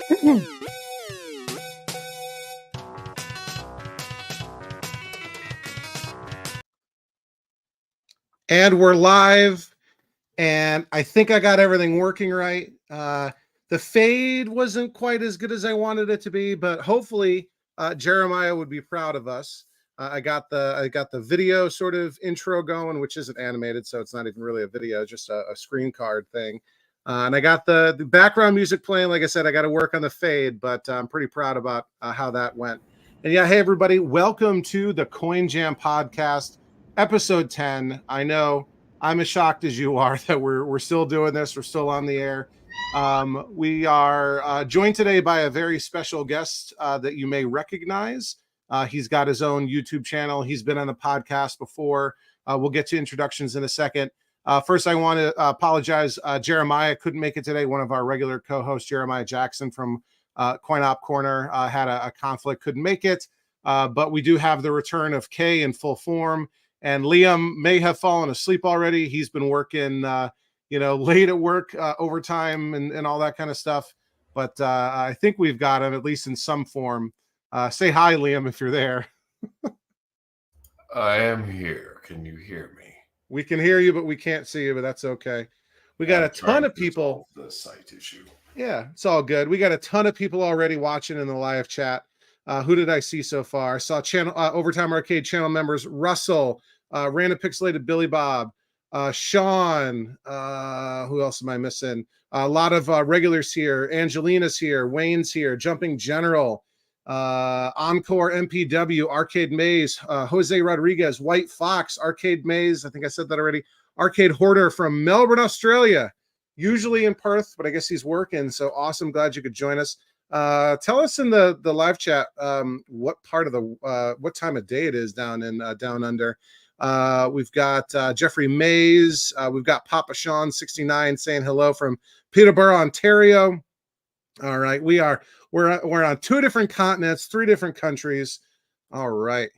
And we're live, and I think I got everything working right. The fade wasn't quite as good as I wanted it to be, but hopefully Jeremiah would be proud of us. I got the video sort of intro going, which isn't animated, so it's not even really a video, just a screen card thing. And I got the background music playing. Like I said, I got to work on the fade, but I'm pretty proud about how that went. And yeah, hey everybody, welcome to the Coin Jam podcast. Episode 10. I know I'm as shocked as you are that we're still doing this. We're still on the air. We are joined today by a very special guest that you may recognize. He's got his own YouTube channel. He's been on the podcast before. We'll get to introductions in a second. First, I want to apologize. Jeremiah couldn't make it today. One of our regular co-hosts, Jeremiah Jackson from Coin Op Corner, had a conflict, couldn't make it. But we do have the return of Kay in full form. And Liam may have fallen asleep already. He's been working, late at work, overtime and all that kind of stuff. But I think we've got him, at least in some form. Say hi, Liam, if you're there. I am here. Can you hear me? We can hear you, but we can't see you, but that's okay. We got a ton of people. The site issue. Yeah, it's all good. We got a ton of people already watching in the live chat. Who did I see so far? I saw channel Overtime Arcade channel members Russell, Random Pixelated Billy Bob, Sean. Who else am I missing? A lot of regulars here. Angelina's here. Wayne's here. Jumping General, Encore MPW, Arcade Maze, Jose Rodriguez, White Fox, Arcade Maze. I think I said that already. Arcade Hoarder from Melbourne, Australia. Usually in Perth, but I guess he's working. So awesome. Glad you could join us. Tell us in the live chat what part of the what time of day it is down in down under. We've got Jeffrey Mays. We've got Papa Sean 69 saying hello from Peterborough, Ontario. All right, we're on 2 different continents, 3 different countries. All right.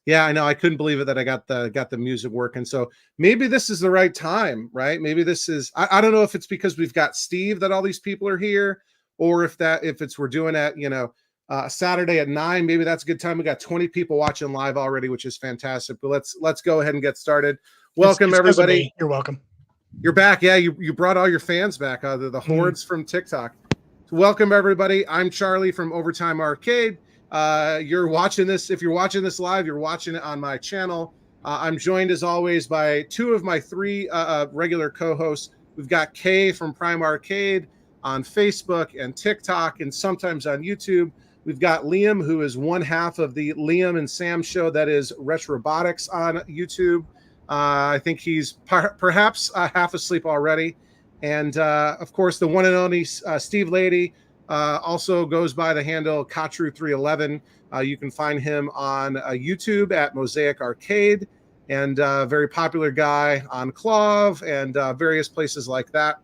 Yeah, I know. I couldn't believe it that I got the music working. So maybe this is the right time, right? Maybe this is. I don't know if it's because we've got Steve that all these people are here, or if we're doing at Saturday at 9. Maybe that's a good time. We got 20 people watching live already, which is fantastic. But let's go ahead and get started. Welcome everybody. You're welcome. You're back. Yeah, you brought all your fans back. The hordes from TikTok. So welcome everybody. I'm Charlie from Overtime Arcade. You're watching this. If you're watching this live, you're watching it on my channel. I'm joined as always by 2 of my 3 regular co-hosts. We've got Kay from Prime Arcade on Facebook and TikTok, and sometimes on YouTube. We've got Liam, who is one half of the Liam and Sam show that is Retrobotics on YouTube. I think he's perhaps half asleep already. And of course, the one and only Steve Laity also goes by the handle Katru311. You can find him on YouTube at Mosaic Arcade, and very popular guy on Clove and various places like that.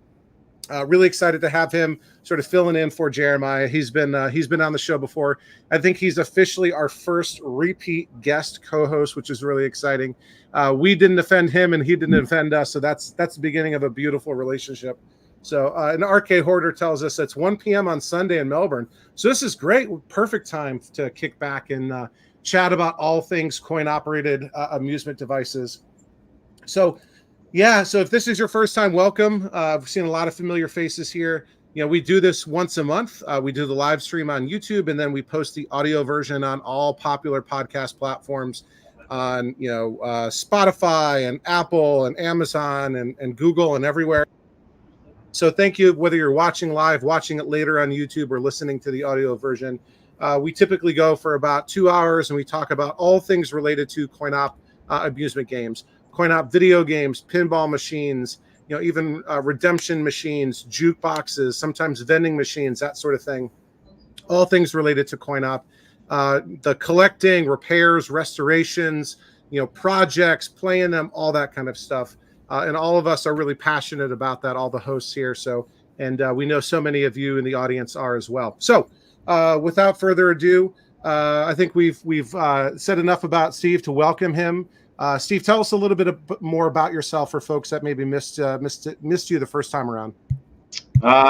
Really excited to have him sort of filling in for Jeremiah. He's been on the show before. I think he's officially our first repeat guest co-host, which is really exciting. We didn't offend him and he didn't offend us, so that's the beginning of a beautiful relationship. So an Arcade Hoarder tells us it's 1 p.m. on Sunday in Melbourne. So this is great, perfect time to kick back and chat about all things coin-operated amusement devices. So. Yeah, so if this is your first time, welcome. We've seen a lot of familiar faces here. We do this once a month. We do the live stream on YouTube, and then we post the audio version on all popular podcast platforms on, Spotify and Apple and Amazon and Google and everywhere. So thank you, whether you're watching live, watching it later on YouTube, or listening to the audio version. We typically go for about 2 hours, and we talk about all things related to coin-op amusement games. Coin-op video games, pinball machines, even redemption machines, jukeboxes, sometimes vending machines, that sort of thing. All things related to coin-op. The collecting, repairs, restorations, projects, playing them, all that kind of stuff. And all of us are really passionate about that, all the hosts here. So, and we know so many of you in the audience are as well. So without further ado, I think we've said enough about Steve to welcome him. Steve, tell us a little bit more about yourself for folks that maybe missed you the first time around.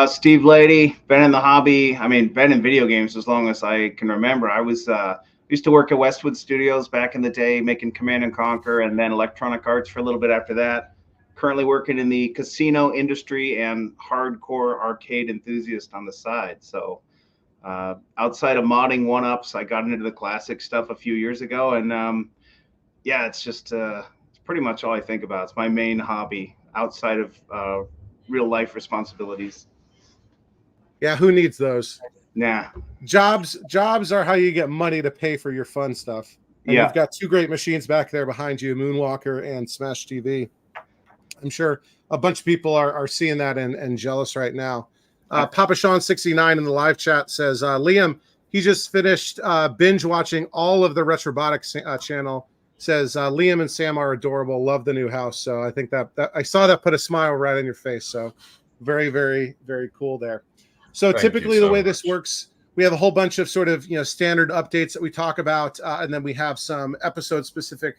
Steve Laity, been in the hobby. I mean, been in video games as long as I can remember. I was used to work at Westwood Studios back in the day, making Command and Conquer, and then Electronic Arts for a little bit after that. Currently working in the casino industry and hardcore arcade enthusiast on the side. So outside of modding one-ups, I got into the classic stuff a few years ago, and yeah, it's just it's pretty much all I think about. It's my main hobby outside of real life responsibilities. Yeah, who needs those? Nah. Jobs are how you get money to pay for your fun stuff. And Yeah. you've got two great machines back there behind you, Moonwalker and Smash TV. I'm sure a bunch of people are seeing that and jealous right now. Papa Sean 69 in the live chat says, Liam, he just finished binge watching all of the Retrobotics channel. Says Liam and Sam are adorable. Love the new house. So I think that I saw that put a smile right on your face. So very, very, very cool there. So typically the way this works, we have a whole bunch of sort of standard updates that we talk about, and then we have some episode specific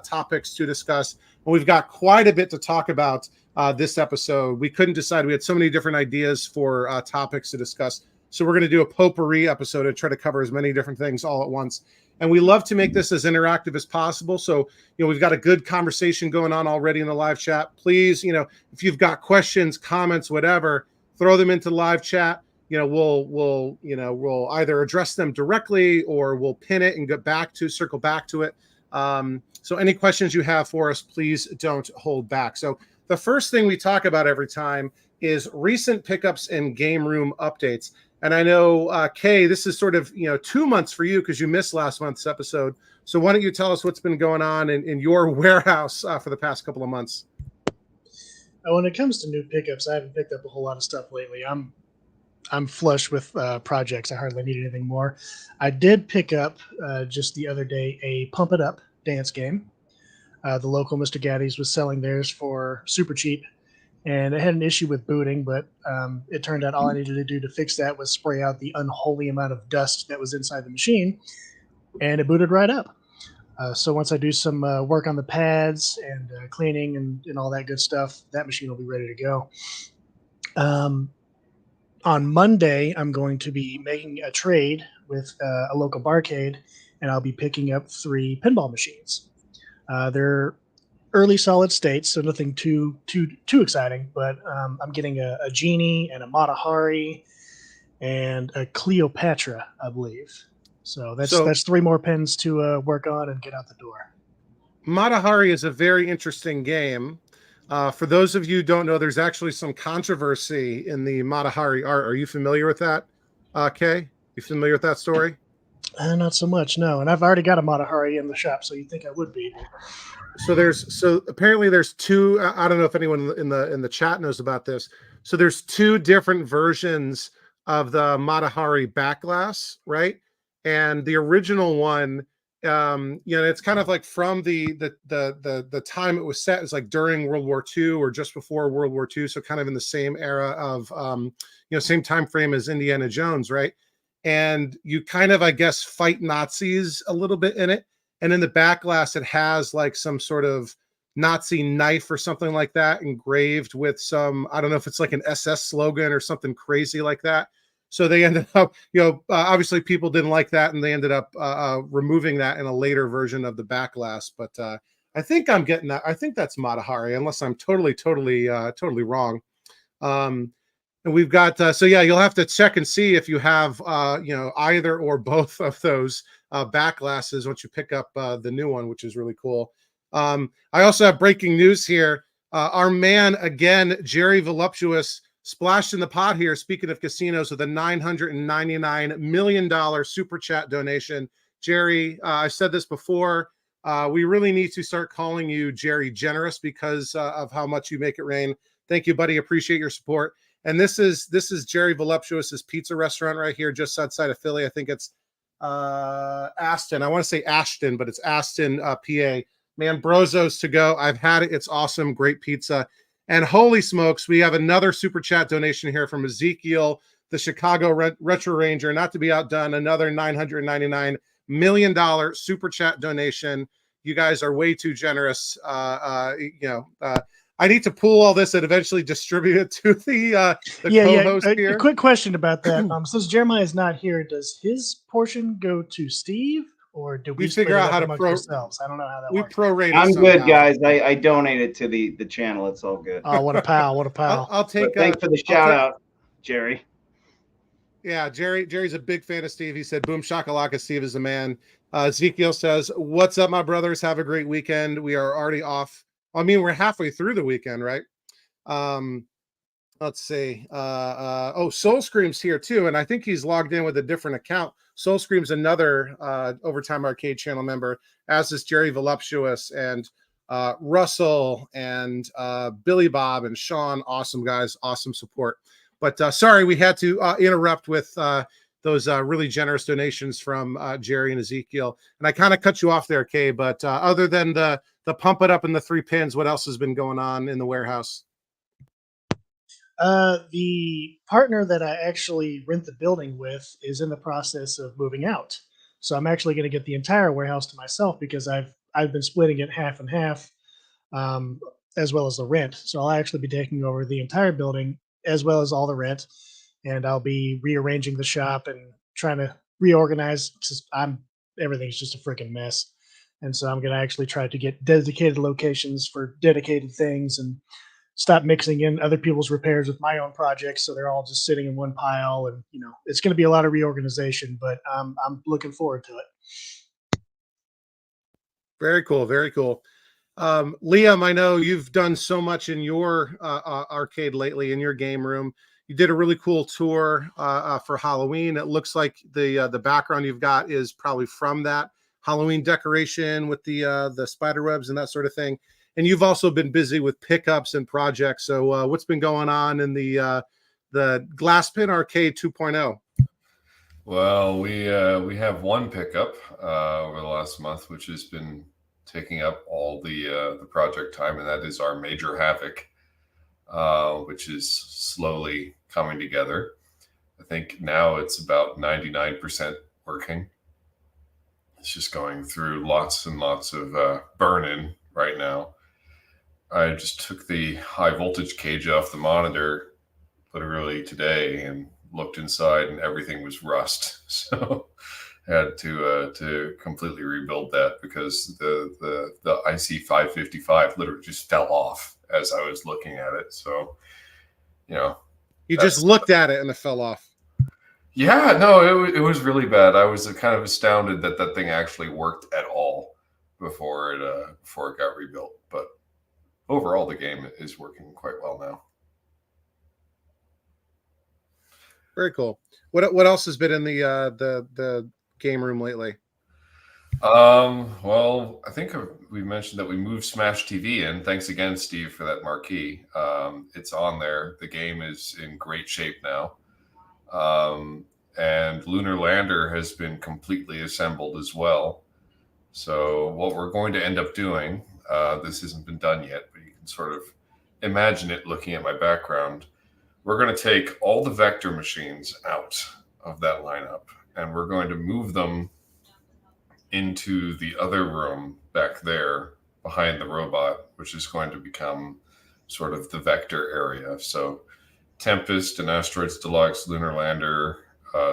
topics to discuss. And we've got quite a bit to talk about this episode. We couldn't decide. We had so many different ideas for topics to discuss. So we're going to do a potpourri episode and try to cover as many different things all at once. And we love to make this as interactive as possible. So, we've got a good conversation going on already in the live chat. Please, if you've got questions, comments, whatever, throw them into live chat. We'll either address them directly or we'll pin it and circle back to it. So any questions you have for us, please don't hold back. So the first thing we talk about every time is recent pickups and game room updates. And I know, Kay, this is sort of, 2 months for you because you missed last month's episode. So why don't you tell us what's been going on in your warehouse for the past couple of months? When it comes to new pickups, I haven't picked up a whole lot of stuff lately. I'm flush with projects. I hardly need anything more. I did pick up just the other day a Pump It Up dance game. The local Mr. Gaddy's was selling theirs for super cheap. And it had an issue with booting, but it turned out all I needed to do to fix that was spray out the unholy amount of dust that was inside the machine, and it booted right up. So once I do some work on the pads and cleaning and all that good stuff, that machine will be ready to go. On Monday, I'm going to be making a trade with a local barcade, and I'll be picking up 3 pinball machines. They're early solid states, so nothing too exciting, but I'm getting a Genie and a Matahari and a Cleopatra, I believe. So that's 3 more pins to work on and get out the door. Matahari is a very interesting game. For those of you who don't know, there's actually some controversy in the Matahari art. Are you familiar with that, Kay? You familiar with that story? Not so much, no. And I've already got a Matahari in the shop, so you'd think I would be. So apparently there's 2. I don't know if anyone in the chat knows about this. So there's 2 different versions of the Matahari back glass, right? And the original one, it's kind of like from the time it was set is like during World War II or just before World War II. So kind of in the same era of same time frame as Indiana Jones, right? And you kind of, I guess, fight Nazis a little bit in it. And in the back glass, it has like some sort of Nazi knife or something like that engraved with some, I don't know if it's like an SS slogan or something crazy like that. So they ended up, obviously people didn't like that, and they ended up removing that in a later version of the back glass. But I think I'm getting that. I think that's Matahari, unless I'm totally wrong. And we've got, you'll have to check and see if you have, either or both of those back glasses once you pick up the new one, which is really cool. I also have breaking news here. Our man, again, Jerry Voluptuous, splashed in the pot here, speaking of casinos, with a $999 million super chat donation. Jerry, I've said this before. We really need to start calling you Jerry Generous because of how much you make it rain. Thank you, buddy. Appreciate your support. And this is Jerry Voluptuous's pizza restaurant right here, just outside of Philly. I think it's Aston. I want to say Ashton, but it's Aston, PA. Man, Brozos to go. I've had it. It's awesome. Great pizza. And holy smokes, we have another super chat donation here from Ezekiel, the Chicago Retro Ranger. Not to be outdone, another $999 million super chat donation. You guys are way too generous. I need to pull all this and eventually distribute it to the co-host here. A quick question about that. Since Jeremiah is not here, does his portion go to Steve, or do we figure out how to ourselves? I don't know how that works. Prorate it. I'm somehow. good, guys. I donated to the channel. It's all good. Oh, what a pal! What a pal! I'll take. Thanks for the shout out, Jerry. Yeah, Jerry's a big fan of Steve. He said, "Boom shakalaka, Steve is the man." Ezekiel says, "What's up, my brothers? Have a great weekend. We are already off. I mean, we're halfway through the weekend, right?" Let's see. Soul Scream's here too, and I think he's logged in with a different account. Soul Scream's another Overtime Arcade channel member, as is Jerry Voluptuous and Russell and Billy Bob and Sean. Awesome guys, awesome support. But sorry, we had to interrupt with those really generous donations from Jerry and Ezekiel. And I kind of cut you off there, Kay. But other than the pump it up and the 3 pins, what else has been going on in the warehouse? The partner that I actually rent the building with is in the process of moving out. So I'm actually going to get the entire warehouse to myself because I've been splitting it half and half, as well as the rent. So I'll actually be taking over the entire building as well as all the rent, and I'll be rearranging the shop and trying to reorganize. Everything's just a freaking mess. And so I'm going to actually try to get dedicated locations for dedicated things and stop mixing in other people's repairs with my own projects, so they're all just sitting in one pile. And it's going to be a lot of reorganization, but I'm looking forward to it. Very cool, very cool. Liam, I know you've done so much in your arcade lately, in your game room. You did a really cool tour for Halloween. It looks like the background you've got is probably from that Halloween decoration with the spider webs and that sort of thing. And you've also been busy with pickups and projects. So what's been going on in the Glasspin Arcade 2.0? Well, we have one pickup over the last month, which has been taking up all the project time, and that is our Major Havoc, which is slowly coming together. I think now it's about 99% working. It's just going through lots and lots of burn-in right now. I just took the high voltage cage off the monitor literally today and looked inside, and everything was rust. So I had to completely rebuild that because the IC 555 literally just fell off as I was looking at it. So, you just looked at it and it fell off. Yeah, no, it was really bad. I was kind of astounded that thing actually worked at all before it got rebuilt. But overall, the game is working quite well now. Very cool. What else has been in the game room lately? Well, I think we mentioned that we moved Smash TV in. Thanks again, Steve, for that marquee. It's on there. The game is in great shape now. And Lunar Lander has been completely assembled as well. So what we're going to end up doing, this hasn't been done yet, but you can sort of imagine it looking at my background. We're going to take all the vector machines out of that lineup, and we're going to move them into the other room back there behind the robot, which is going to become sort of the vector area. So Tempest and Asteroids Deluxe, Lunar Lander,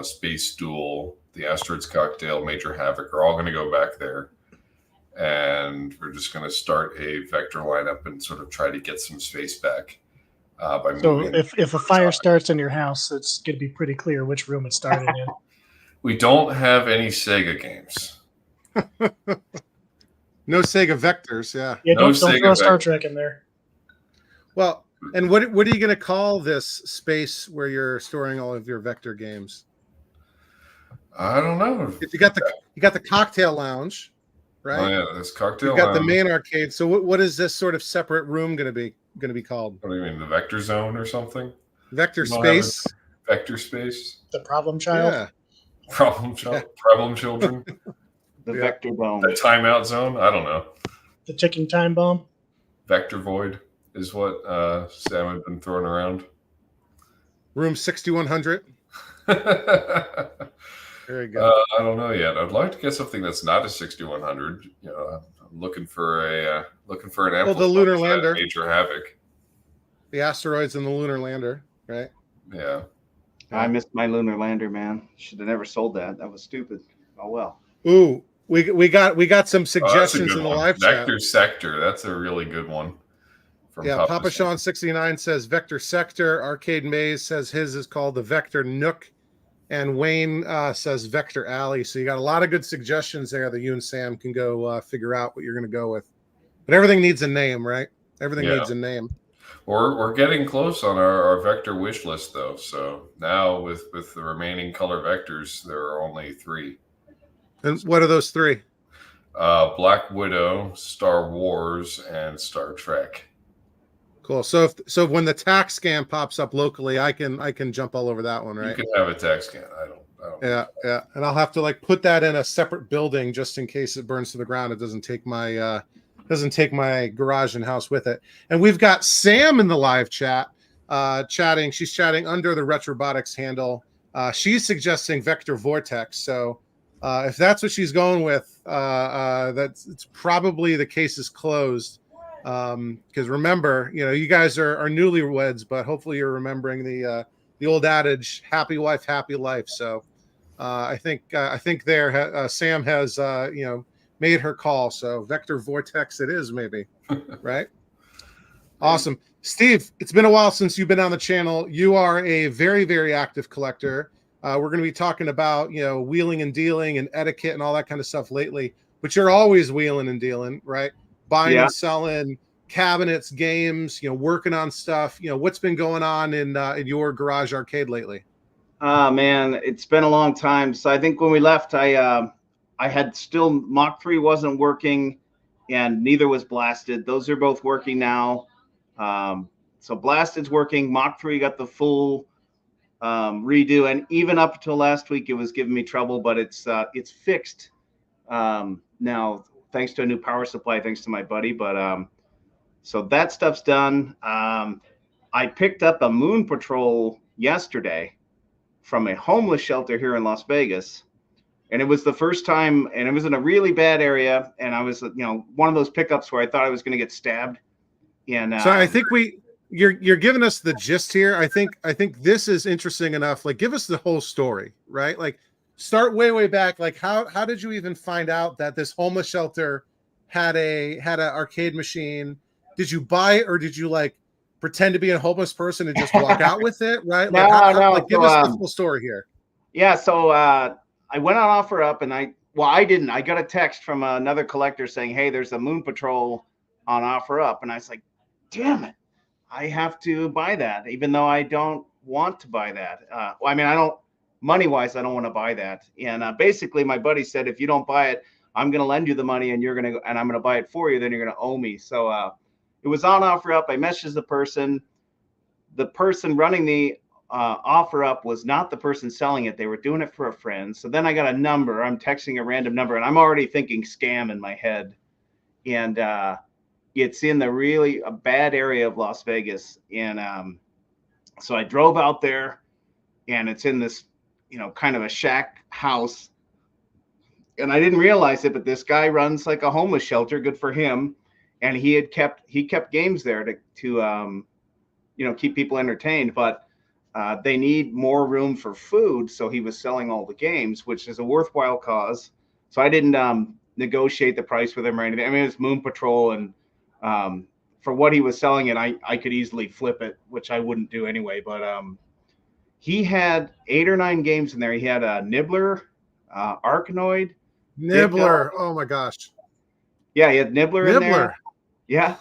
Space Duel, the Asteroids Cocktail, Major Havoc are all going to go back there. And we're just going to start a vector lineup and sort of try to get some space back. So if a fire starts in your house, it's going to be pretty clear which room it started in. We don't have any Sega games. No Sega Vectors, yeah. Yeah, No don't throw Sega Star Vector. Trek in there. Well, and what are you going to call this space where you're storing all of your vector games? I don't know. If you got the cocktail lounge, right? Oh yeah, this cocktail. You've got the main arcade. So what is this sort of separate room going to be called? What do you mean, the vector zone or something? Vector space. Vector space. The problem child. Yeah. Problem children. The vector bone. The timeout zone. I don't know. The ticking time bomb. Vector void is what Sam had been throwing around. Room 6100. Very good. I don't know yet. I'd like to get something that's not a 6100. You know, I'm looking for an amplifier. Well, the lunar for that lander, major havoc. the asteroids and the lunar lander, right? Yeah. I missed my lunar lander, man. Should have never sold that. That was stupid. Oh well. Ooh, we got some Oh, that's a suggestions good in the one. live chat. Vector Sector. That's a really good one. From Yeah, Papa Sean 69 says Vector Sector. Arcade Maze says his is called the Vector Nook, and Wayne says Vector Alley. So you got a lot of good suggestions there that you and Sam can go figure out what you're going to go with. But everything needs a name, right? Everything needs a name. We're getting close on our vector wish list, though. So now with the remaining color vectors, there are only 3. And what are those 3? Black Widow, Star Wars, and Star Trek. Cool. So when the tax scan pops up locally, I can jump all over that one, right? You can have a tax scan. I don't. Yeah. And I'll have to like put that in a separate building just in case it burns to the ground. It doesn't take my garage and house with it. And we've got Sam in the live chat, chatting. She's chatting under the Retrobotics handle. She's suggesting Vector Vortex. So if that's what she's going with, it's probably the case is closed. Because remember, you guys are newlyweds, but hopefully you're remembering the old adage, happy wife, happy life. So I think Sam has made her call. So Vector Vortex it is, maybe. Right? Awesome. Steve, it's been a while since you've been on the channel. You are a very, very active collector. We're going to be talking about wheeling and dealing and etiquette and all that kind of stuff lately, but you're always wheeling and dealing, right? Buying and selling cabinets, games, working on stuff. What's been going on in your garage arcade lately? Man, it's been a long time. So I think when we left, I had still Mach 3 wasn't working, and neither was Blasted. Those are both working now. So Blasted's working. Mach 3 got the full redo, and even up until last week, it was giving me trouble, but it's fixed now. Thanks to a new power supply, thanks to my buddy. But so that stuff's done. I picked up a Moon Patrol yesterday from a homeless shelter here in Las Vegas. And it was the first time, and it was in a really bad area. And I was, one of those pickups where I thought I was going to get stabbed. And so I think you're giving us the gist here. I think this is interesting enough. Like, give us the whole story, right? Like, start way back. Like, how did you even find out that this homeless shelter had an arcade machine? Did you buy it, or did you like pretend to be a homeless person and just walk out with it? Right? Like, no. Like, give us the full story here. Yeah. So I went on OfferUp, and I didn't. I got a text from another collector saying, "Hey, there's a Moon Patrol on OfferUp," and I was like, "Damn it, I have to buy that," even though I don't want to buy that. I don't. Money-wise, I don't want to buy that. And basically, my buddy said, if you don't buy it, I'm going to lend you the money, and I'm going to buy it for you. Then you're going to owe me. So it was on OfferUp. I messaged the person. The person running the OfferUp was not the person selling it. They were doing it for a friend. So then I got a number. I'm texting a random number, and I'm already thinking scam in my head. And it's in the really a bad area of Las Vegas. And so I drove out there, and it's in this kind of a shack house. And I didn't realize it, but this guy runs like a homeless shelter. Good for him. And he kept games there to keep people entertained. But they need more room for food. So he was selling all the games, which is a worthwhile cause. So I didn't negotiate the price with him or anything. I mean, it's Moon Patrol, and for what he was selling it, I could easily flip it, which I wouldn't do anyway. But he had 8 or 9 games in there. He had a Nibbler, Arkanoid. Nibbler. Oh my gosh. Yeah, he had Nibbler in there. Yeah.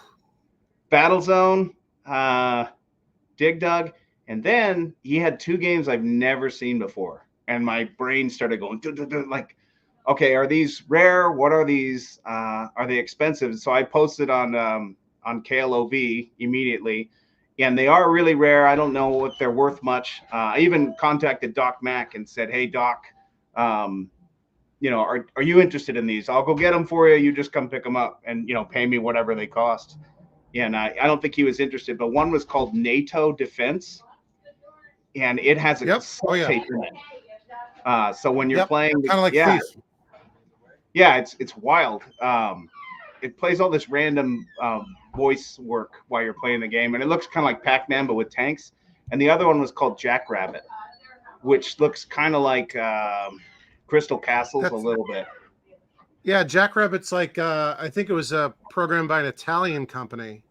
Battlezone, Dig Dug. And then he had 2 games I've never seen before. And my brain started going, like, okay, are these rare? What are these? Are they expensive? So I posted on KLOV immediately. And they are really rare. I don't know if they're worth much. I even contacted Doc Mack and said, "Hey, Doc, are you interested in these? I'll go get them for you. You just come pick them up and pay me whatever they cost." And I don't think he was interested. But one was called NATO Defense, and it has a cassette tape in it. So when you're playing, kind of like yeah, Thief. yeah, it's wild. It plays all this random voice work while you're playing the game, and it looks kind of like Pac-Man but with tanks. And the other one was called Jackrabbit, which looks kind of like Crystal Castles a little bit. Yeah, Jackrabbit's like I think it was programmed by an Italian company.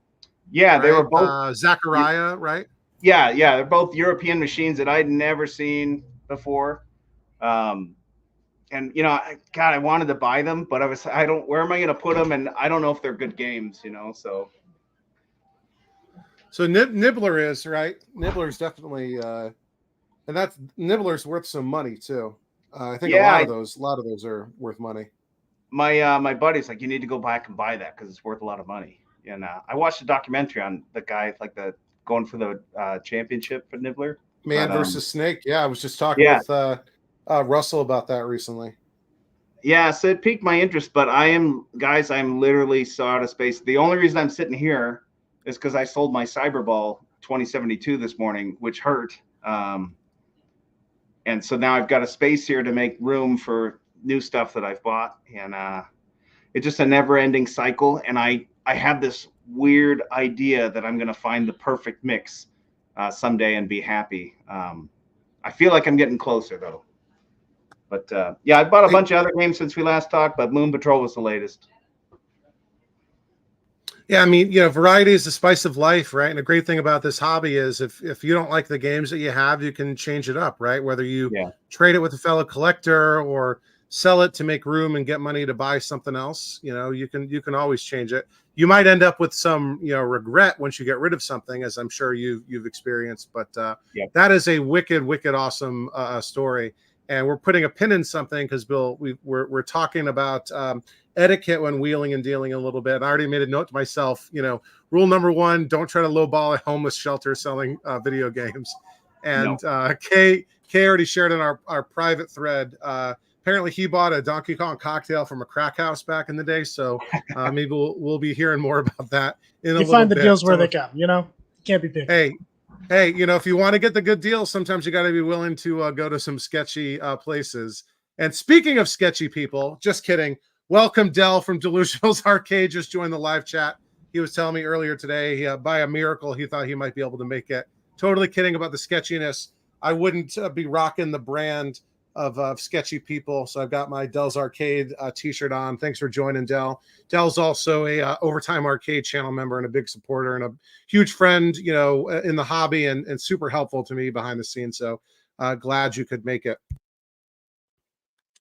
Yeah, right? They were both Zachariah, right? Yeah, they're both European machines that I'd never seen before. And I wanted to buy them, but where am I going to put them? And I don't know if they're good games, So Nibbler is right. Nibbler's definitely, and Nibbler's worth some money too. I think a lot of those are worth money. My buddy's like, you need to go back and buy that because it's worth a lot of money. And I watched a documentary on the guy going for the championship for Nibbler. Man versus Snake. Yeah, I was just talking with Russell about that recently. Yeah, so it piqued my interest, but I'm literally so out of space. The only reason I'm sitting here is because I sold my Cyberball 2072 this morning, which hurt. And so now I've got a space here to make room for new stuff that I've bought. And it's just a never-ending cycle. And I have this weird idea that I'm going to find the perfect mix someday and be happy. I feel like I'm getting closer, though. But I bought a bunch of other games since we last talked, but Moon Patrol was the latest. Yeah, I mean, variety is the spice of life, right? And the great thing about this hobby is if you don't like the games that you have, you can change it up, right? Whether you trade it with a fellow collector or sell it to make room and get money to buy something else, you can always change it. You might end up with some, regret once you get rid of something, as I'm sure you've experienced. But that is a wicked, wicked awesome story. And we're putting a pin in something because, Bill, we're talking about etiquette when wheeling and dealing a little bit. I already made a note to myself, rule number 1, don't try to lowball a homeless shelter selling video games. And Kay already shared in our private thread. Apparently he bought a Donkey Kong cocktail from a crack house back in the day. So maybe we'll be hearing more about that in a little bit. You find the deals where they come, can't be picky. Hey, if you want to get the good deals, sometimes you got to be willing to go to some sketchy places. And speaking of sketchy people, just kidding. Welcome, Dell from Delusionals Arcade. Just joined the live chat. He was telling me earlier today, by a miracle, he thought he might be able to make it. Totally kidding about the sketchiness. I wouldn't be rocking the brand of sketchy people. So I've got my Dell's Arcade t-shirt on. Thanks for joining, Dell. Dell's also a Overtime Arcade channel member and a big supporter and a huge friend, in the hobby and super helpful to me behind the scenes. So glad you could make it.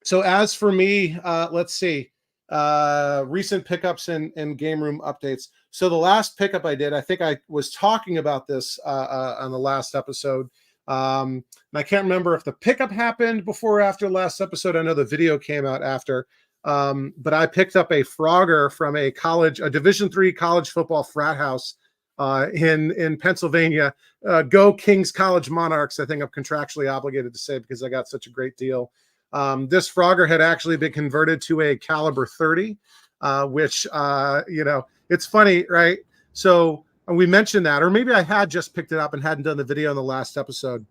So as for me, let's see, recent pickups and game room updates. So the last pickup I did, I think I was talking about this on the last episode. And I can't remember if the pickup happened before or after last episode. I know the video came out after, but I picked up a Frogger from a Division III college football frat house in Pennsylvania. Go Kings College Monarchs, I think I'm contractually obligated to say because I got such a great deal. This Frogger had actually been converted to a caliber 30, which, it's funny, right? So we mentioned that, or maybe I had just picked it up and hadn't done the video in the last episode.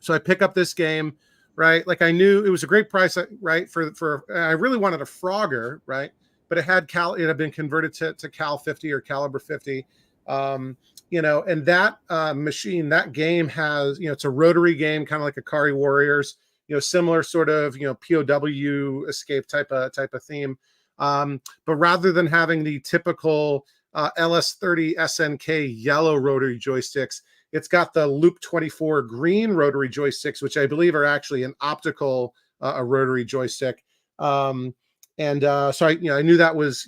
So I pick up this game, right? Like I knew it was a great price, right? For I really wanted a Frogger, right? But it had been converted to Cal 50 or caliber 50. And that machine, that game has, it's a rotary game, kind of like Akari Warriors, similar sort of, POW escape type of theme. But rather than having the typical LS30 SNK yellow rotary joysticks, it's got the Loop 24 green rotary joysticks, which I believe are actually an optical rotary joystick. So I knew that was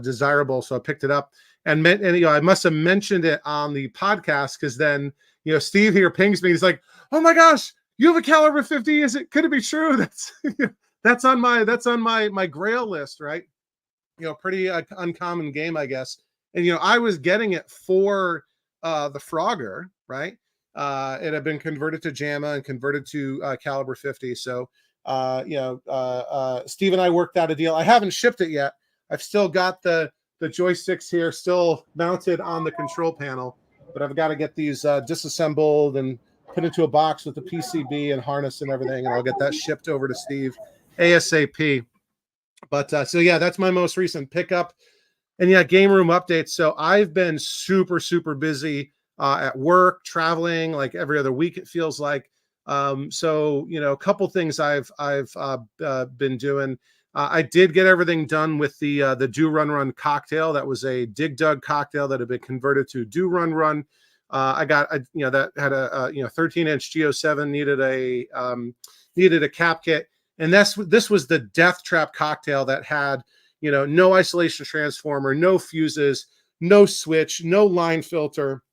desirable, so I picked it up. And I must have mentioned it on the podcast because then Steve here pings me. He's like, "Oh my gosh, you have a caliber 50? Could it be true?" That's on my Grail list, right? Pretty uncommon game, I guess. And I was getting it for the Frogger, right? It had been converted to JAMA and converted to caliber 50. So Steve and I worked out a deal. I haven't shipped it yet. I've still got the joysticks here still mounted on the control panel, but I've got to get these disassembled and put into a box with the PCB and harness and everything, and I'll get that shipped over to Steve ASAP. But so yeah, that's my most recent pickup. And yeah, game room updates. So I've been super, super busy at work, traveling like every other week, it feels like. So, you know, a couple things I've been doing. I did get everything done with the Do Run Run cocktail. That was a Dig Dug cocktail that had been converted to Do Run Run. You know, that had a 13-inch G07, needed a cap kit. And this was the Death Trap cocktail that had, you know, no isolation transformer, no fuses, no switch, no line filter,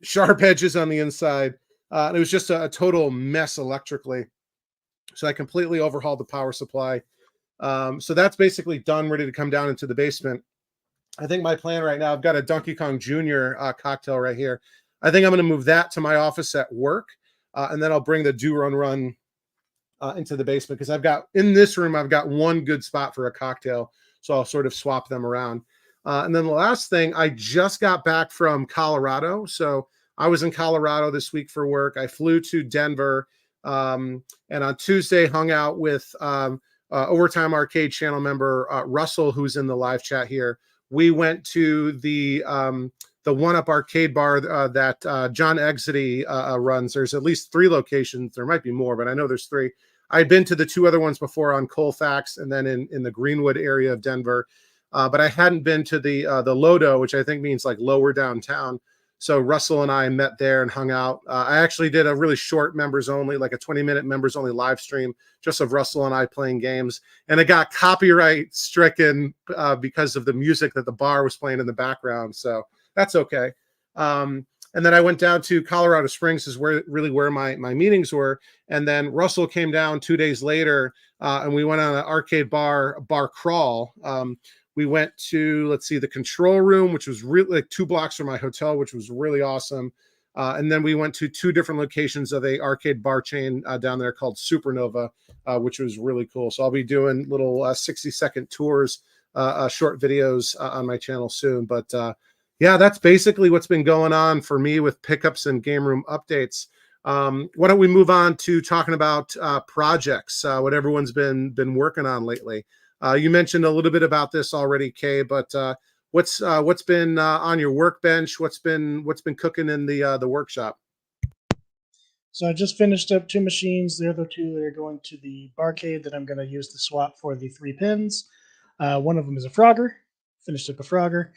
sharp edges on the inside. It was just a total mess electrically. So I completely overhauled the power supply. So that's basically done, ready to come down into the basement. I think my plan right now, I've got a Donkey Kong Jr. Cocktail right here. I think I'm going to move that to my office at work. And then I'll bring the Do Run Run into the basement, because in this room, I've got one good spot for a cocktail. So I'll sort of swap them around. And then the last thing, I just got back from Colorado. So I was in Colorado this week for work. I flew to Denver, and on Tuesday hung out with Overtime Arcade channel member Russell, who's in the live chat here. We went to the One Up Arcade bar that John Exity runs. There's at least 3 locations. There might be more, but I know there's 3. I'd been to the 2 other ones before on Colfax and then in the Greenwood area of Denver, but I hadn't been to the Lodo, which I think means like lower downtown. So Russell and I met there and hung out. I actually did a really short members only, like a 20-minute members only live stream, just of Russell and I playing games. And it got copyright stricken because of the music that the bar was playing in the background. So that's okay. And then I went down to Colorado Springs, is where my meetings were. And then Russell came down 2 days later, and we went on an arcade bar crawl. We went to, let's see, the control room, which was really like 2 blocks from my hotel, which was really awesome. And then we went to 2 different locations of a arcade bar chain down there called Supernova, which was really cool. So I'll be doing little 60-second tours, short videos on my channel soon. But yeah, that's basically what's been going on for me with pickups and game room updates. Why don't we move on to talking about projects, what everyone's been working on lately. You mentioned a little bit about this already, Kay, but what's been on your workbench? What's been cooking in the workshop? So I just finished up 2 machines. The other 2 are going to the barcade that I'm going to use to swap for the 3 pins. One of them is a Frogger. Finished up a Frogger.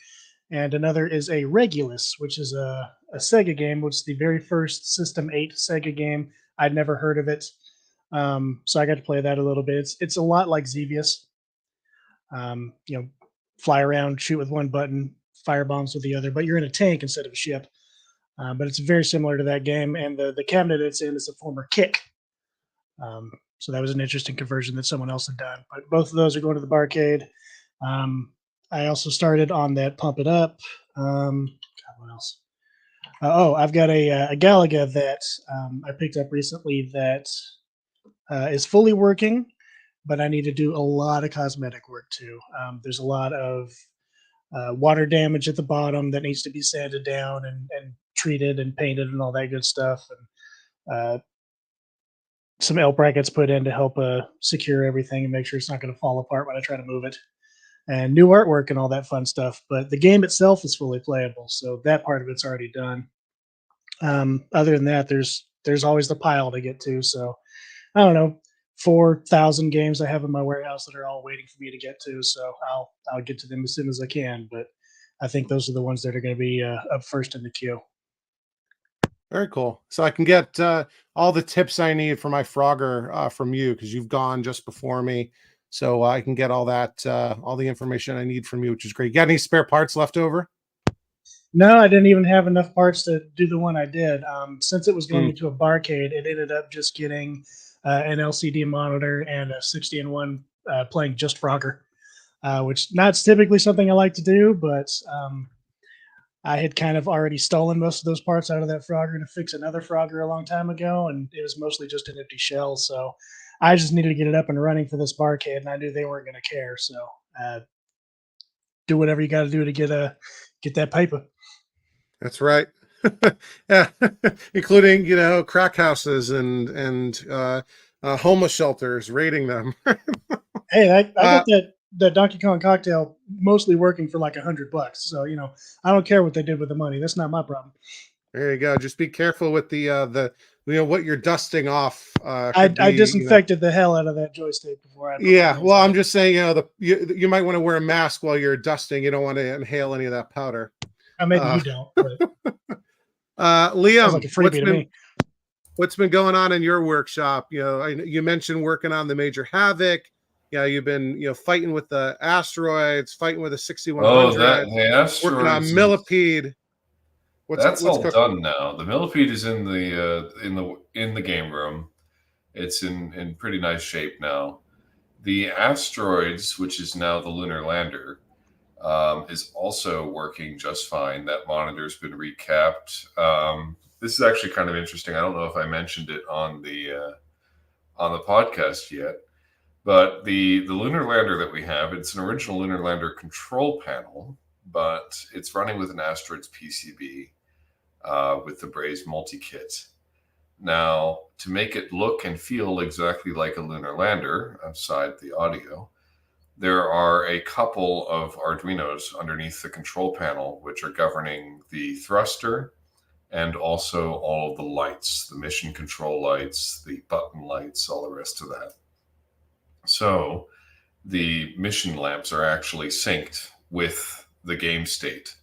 And another is a Regulus, which is a Sega game, which is the very first System 8 Sega game. I'd never heard of it. So I got to play that a little bit. It's a lot like Xevious. You know, fly around, shoot with one button, fire bombs with the other, but you're in a tank instead of a ship. But it's very similar to that game. And the cabinet it's in is a former Kick. So that was an interesting conversion that someone else had done. But both of those are going to the barcade. I also started on that Pump It Up. God, what else? I've got a Galaga that I picked up recently that is fully working, but I need to do a lot of cosmetic work too. There's a lot of water damage at the bottom that needs to be sanded down and treated and painted and all that good stuff. And some L brackets put in to help secure everything and make sure it's not going to fall apart when I try to move it. And new artwork and all that fun stuff. But the game itself is fully playable, so that part of it's already done. Other than that, there's always the pile to get to. So I don't know, 4,000 games I have in my warehouse that are all waiting for me to get to. So I'll get to them as soon as I can. But I think those are the ones that are going to be up first in the queue. Very cool. So I can get all the tips I need for my Frogger from you, because you've gone just before me. So I can get all that, all the information I need from you, which is great. You got any spare parts left over? No, I didn't even have enough parts to do the one I did. Since it was going into a barcade, it ended up just getting an LCD monitor and a 60-in-1 playing just Frogger, which not typically something I like to do, but I had kind of already stolen most of those parts out of that Frogger to fix another Frogger a long time ago, and it was mostly just an empty shell. So I just needed to get it up and running for this barcade, and I knew they weren't going to care. So do whatever you got to do to get that paper. That's right. Yeah, including crack houses and homeless shelters, raiding them. Hey, I got that Donkey Kong cocktail mostly working for like $100. So I don't care what they did with the money. That's not my problem. There you go. Just be careful with the what you're dusting off. I disinfected the hell out of that joystick before I. Yeah, well, I'm just saying, you might want to wear a mask while you're dusting. You don't want to inhale any of that powder. Maybe you don't. But Liam, sounds like a freebie to me. What's been going on in your workshop? You mentioned working on the Major Havoc. Yeah, you've been fighting with the asteroids, fighting with the 6100. The asteroids. Working on millipede. That's all done now. The millipede is in the game room. It's in pretty nice shape now. The asteroids, which is now the lunar lander, is also working just fine. That monitor's been recapped. This is actually kind of interesting. I don't know if I mentioned it on the podcast yet, but the lunar lander that we have, it's an original lunar lander control panel, but it's running with an asteroids PCB with the Braze multi-kit. Now, to make it look and feel exactly like a lunar lander, aside the audio, there are a couple of Arduinos underneath the control panel which are governing the thruster and also all of the lights, the mission control lights, the button lights, all the rest of that. So the mission lamps are actually synced with the game state,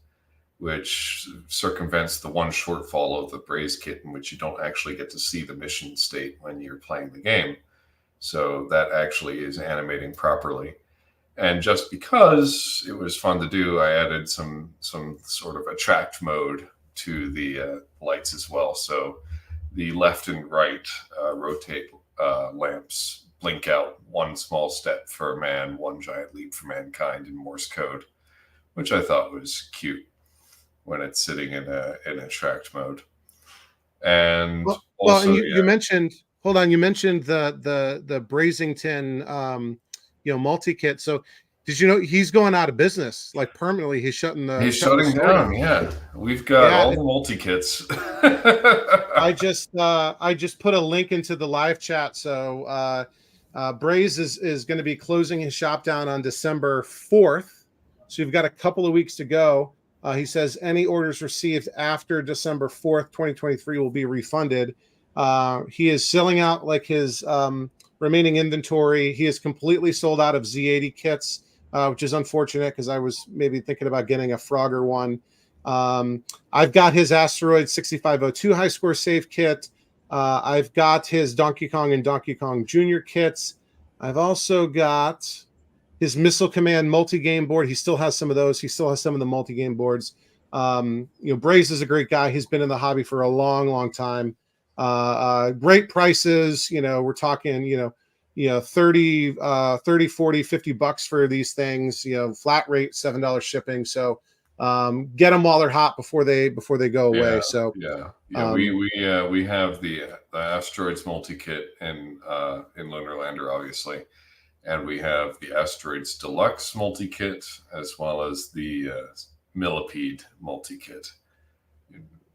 which circumvents the one shortfall of the Braze kit in which you don't actually get to see the mission state when you're playing the game. So that actually is animating properly. And just because it was fun to do, I added some sort of attract mode to the lights as well. So the left and right rotate lamps blink out one small step for man, one giant leap for mankind in Morse code, which I thought was cute when it's sitting in attract mode. And also, you mentioned, hold on, you mentioned the Brazington multi-kit. So did you know he's going out of business, like permanently? He's shutting down. Yeah, we've got all the multi-kits. I just put a link into the live chat. So Braze is going to be closing his shop down on December 4th. So you've got a couple of weeks to go. He says any orders received after December 4th, 2023 will be refunded. He is selling out like his remaining inventory. He is completely sold out of Z80 kits, which is unfortunate because I was maybe thinking about getting a Frogger one. I've got his Asteroid 6502 high score save kit. I've got his Donkey Kong and Donkey Kong Jr. kits. I've also got his Missile Command multi-game board. He still has some of those. He still has some of the multi-game boards. Braze is a great guy. He's been in the hobby for a long, long time. Great prices. We're talking, 30, 40, $50 for these things, flat rate, $7 shipping. So get them while they're hot before they go away. So we have the Asteroids multi-kit in Lunar Lander, obviously. And we have the Asteroids Deluxe multi-kit as well as the Millipede multi-kit,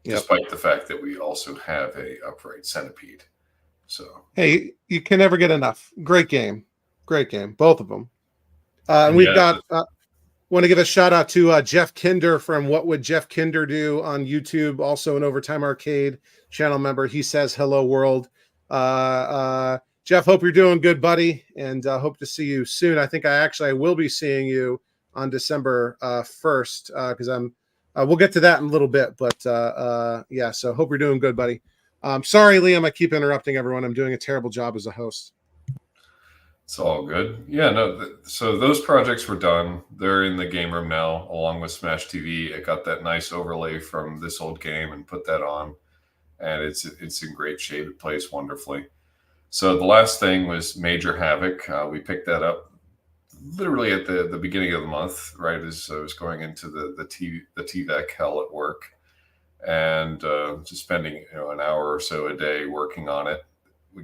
despite the fact that we also have a upright centipede. So hey, you can never get enough. Great game, both of them. And we've got. Want to give a shout out to Jeff Kinder from What Would Jeff Kinder Do on YouTube, also an Overtime Arcade channel member. He says hello world. Jeff, hope you're doing good, buddy, and hope to see you soon. I think I will be seeing you on December 1st because we'll get to that in a little bit, but so hope you're doing good, buddy. Sorry, Liam, I keep interrupting everyone. I'm doing a terrible job as a host. It's all good. Yeah, no. So those projects were done. They're in the game room now, along with Smash TV. I got that nice overlay from this old game and put that on, and it's in great shape. It plays wonderfully. So the last thing was Major Havoc. We picked that up literally at the beginning of the month, right as I was going into the TVAC hell at work, and just spending an hour or so a day working on it. We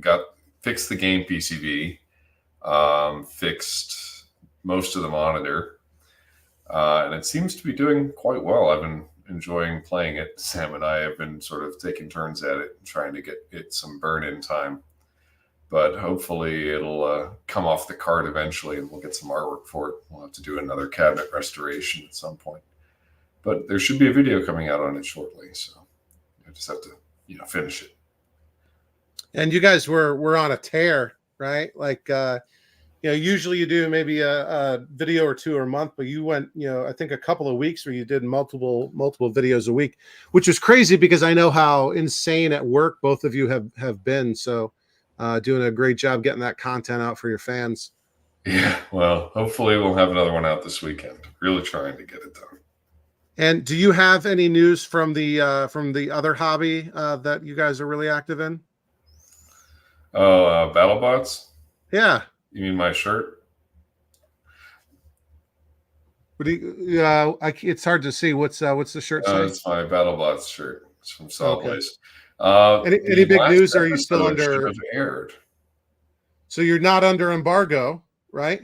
fixed the game PCB, fixed most of the monitor, and it seems to be doing quite well. I've been enjoying playing it. Sam and I have been sort of taking turns at it and trying to get it some burn-in time. But hopefully it'll come off the cart eventually, and we'll get some artwork for it. We'll have to do another cabinet restoration at some point. But there should be a video coming out on it shortly, so I just have to, finish it. And you guys were on a tear, right? Like, usually you do maybe a video or two a month, but you went, I think a couple of weeks where you did multiple videos a week, which was crazy because I know how insane at work both of you have been. So doing a great job getting that content out for your fans. Yeah, well, hopefully we'll have another one out this weekend. Really trying to get it done. And do you have any news from the other hobby that you guys are really active in? Oh, BattleBots? Yeah. You mean my shirt? What do you, it's hard to see. What's the shirt say? It's my BattleBots shirt. It's from Solidways. Okay. Any big news? Are you still under? Should have aired. So you're not under embargo, right?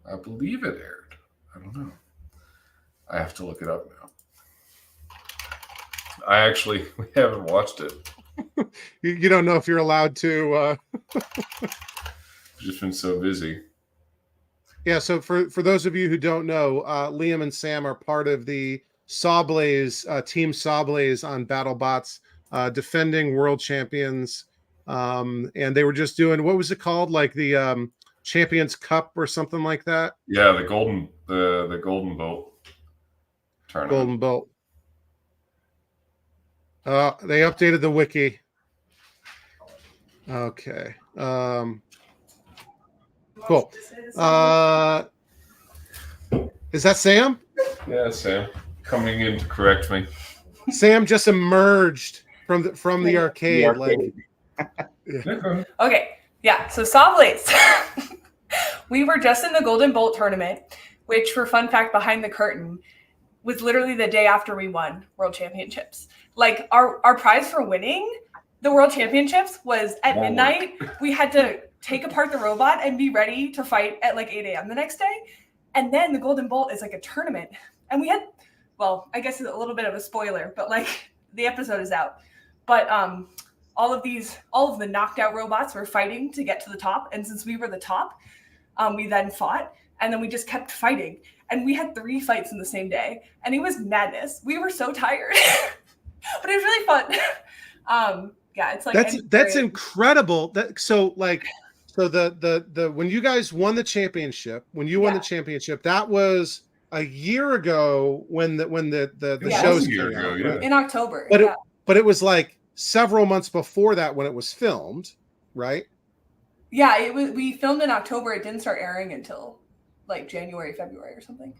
I believe it aired. I don't know. I have to look it up now. We haven't watched it. You don't know if you're allowed to. I've just been so busy. Yeah. So for those of you who don't know, Liam and Sam are part of the Sawblaze team Sawblaze on BattleBots, defending world champions. And they were just doing, what was it called? Like the Champions Cup or something like that. Yeah, the golden bolt tournament. Golden bolt. They updated the wiki. Okay. Cool. Is that Sam? Yeah, Sam coming in to correct me. Sam just emerged from the arcade. Okay, yeah. So Sawblaze, we were just in the Golden Bolt tournament, which, for fun fact, behind the curtain, was literally the day after we won World Championships. Like our prize for winning the World Championships was at midnight. We had to take apart the robot and be ready to fight at like 8 a.m. the next day. And then the Golden Bolt is like a tournament. And we had, well, I guess it's a little bit of a spoiler, but like the episode is out. But all of the knocked out robots were fighting to get to the top. And since we were the top, we then fought. And then we just kept fighting. And we had 3 fights in the same day. And it was madness. We were so tired. But it was really fun. Yeah, it's like that's incredible. So the when you guys won the championship, won the championship, that was a year ago when the shows came out, right? In October. But it was like several months before that when it was filmed, right? Yeah, we filmed in October. It didn't start airing until like January, February or something.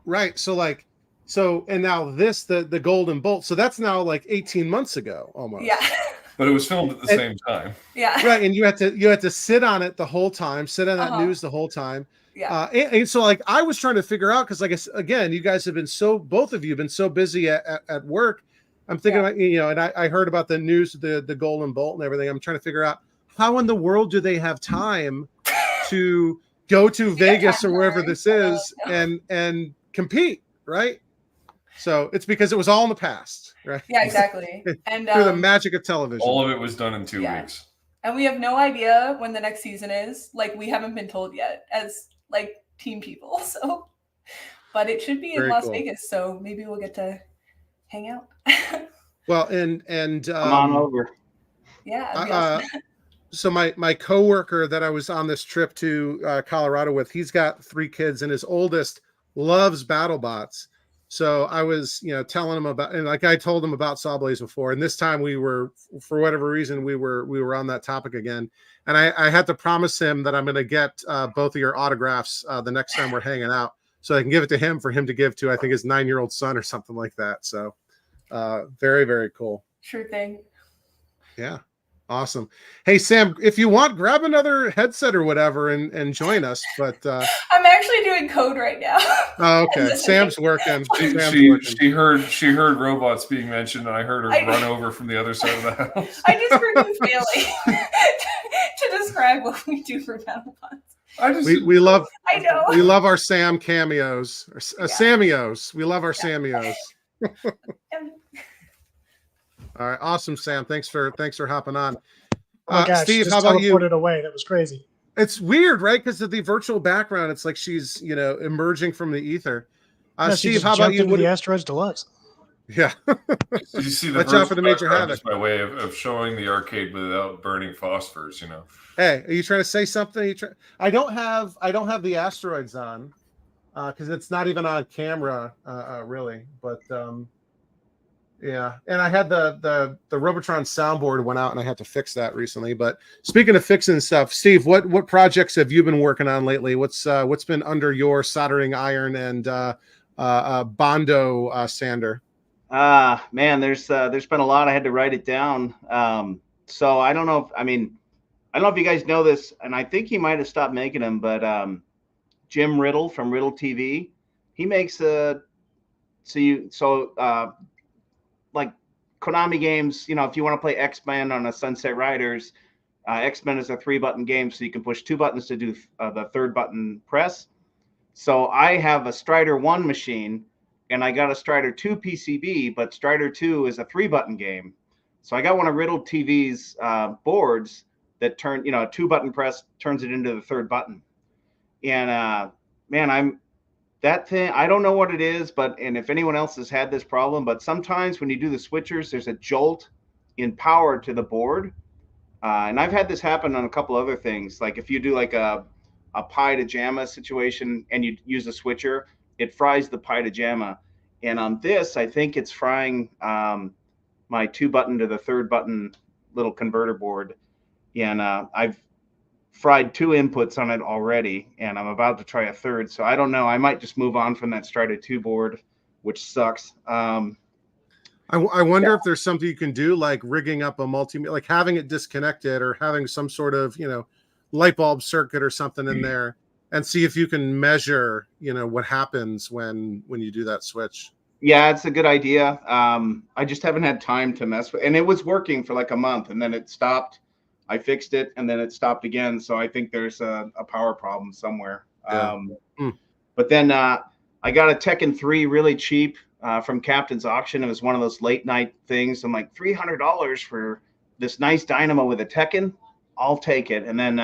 Right. So and now the Golden Bolt. So that's now like 18 months ago almost. Yeah. But it was filmed at the same time. Yeah. Right. And you had to sit on it the whole time, sit on that news the whole time. Yeah. And so like I was trying to figure out, because like again, you guys have been both of you have been so busy at work. I'm thinking about, and I heard about the news, the Golden Bolt and everything. I'm trying to figure out how in the world do they have time to go to Vegas or wherever this is and compete, right? So it's because it was all in the past, right? Yeah, exactly. And through the magic of television. All of it was done in 2 weeks. And we have no idea when the next season is. Like, we haven't been told yet as like team people. So, but it should be in Las Vegas. So maybe we'll get to hang out. Well, and come on over. Yeah. Awesome. So my coworker that I was on this trip to Colorado with, he's got 3 kids, and his oldest loves BattleBots. So I was, telling him about, and like I told him about Sawblaze before, and this time we were, for whatever reason, we were on that topic again, and I had to promise him that I'm going to get both of your autographs the next time we're hanging out, so I can give it to him for him to give to, I think, his 9-year-old son or something like that. So very, very cool. Sure thing. Yeah. Awesome. Hey, Sam, if you want, grab another headset or whatever and join us. But I'm actually doing code right now. Oh, okay. Sam's working. She heard robots being mentioned, and I heard her run over from the other side of the house. I just heard you failing to describe what we do for BattleBots. We love. I know. We love our Sam cameos. Sameos. We love our Sameos. All right, awesome, Sam. Thanks for hopping on. Oh my gosh, Steve, just how about you? teleported away. That was crazy. It's weird, right? Because of the virtual background, it's like she's emerging from the ether. No, she Steve, just how about jumped you? into the Asteroids Deluxe. Yeah. You see the Watch out for the major background havoc. is my way of showing the arcade without burning phosphors. Hey, are you trying to say something? I don't have the asteroids on because it's not even on camera, really. But yeah, and I had the Robotron soundboard went out, and I had to fix that recently. But speaking of fixing stuff, Steve, what projects have you been working on lately? What's been under your soldering iron and bondo sander? Man, there's been a lot. I had to write it down. So I don't know if you guys know this, and I think he might have stopped making them, but Jim Riddle from Riddle TV, he makes like Konami games, if you want to play X-Men on a Sunset Riders, X-Men is a 3-button game, so you can push 2 buttons to do the 3rd button press. So I have a Strider 1 machine, and I got a Strider 2 PCB, but Strider 2 is a 3-button game. So I got one of Riddle TV's boards that turn, a 2-button press turns it into the 3rd button. And man, that thing, I don't know what it is, and if anyone else has had this problem, but sometimes when you do the switchers, there's a jolt in power to the board. And I've had this happen on a couple other things. Like if you do like a pie to JAMA situation and you use a switcher, it fries the pie to JAMA. And on this, I think it's frying my 2-button to the 3rd button little converter board. And I've fried 2 inputs on it already, and I'm about to try a 3rd. So I don't know. I might just move on from that Strider 2 board, which sucks. I wonder if there's something you can do, like rigging up a multimeter, like having it disconnected or having some sort of, light bulb circuit or something in there, and see if you can measure, what happens when you do that switch. Yeah, it's a good idea. I just haven't had time to mess with it. And it was working for like a month, and then it stopped. I fixed it, and then it stopped again. So I think there's a power problem somewhere. Yeah. But then I got a Tekken 3 really cheap from Captain's Auction. It was one of those late night things. I'm like, $300 for this nice dynamo with a Tekken? I'll take it. And then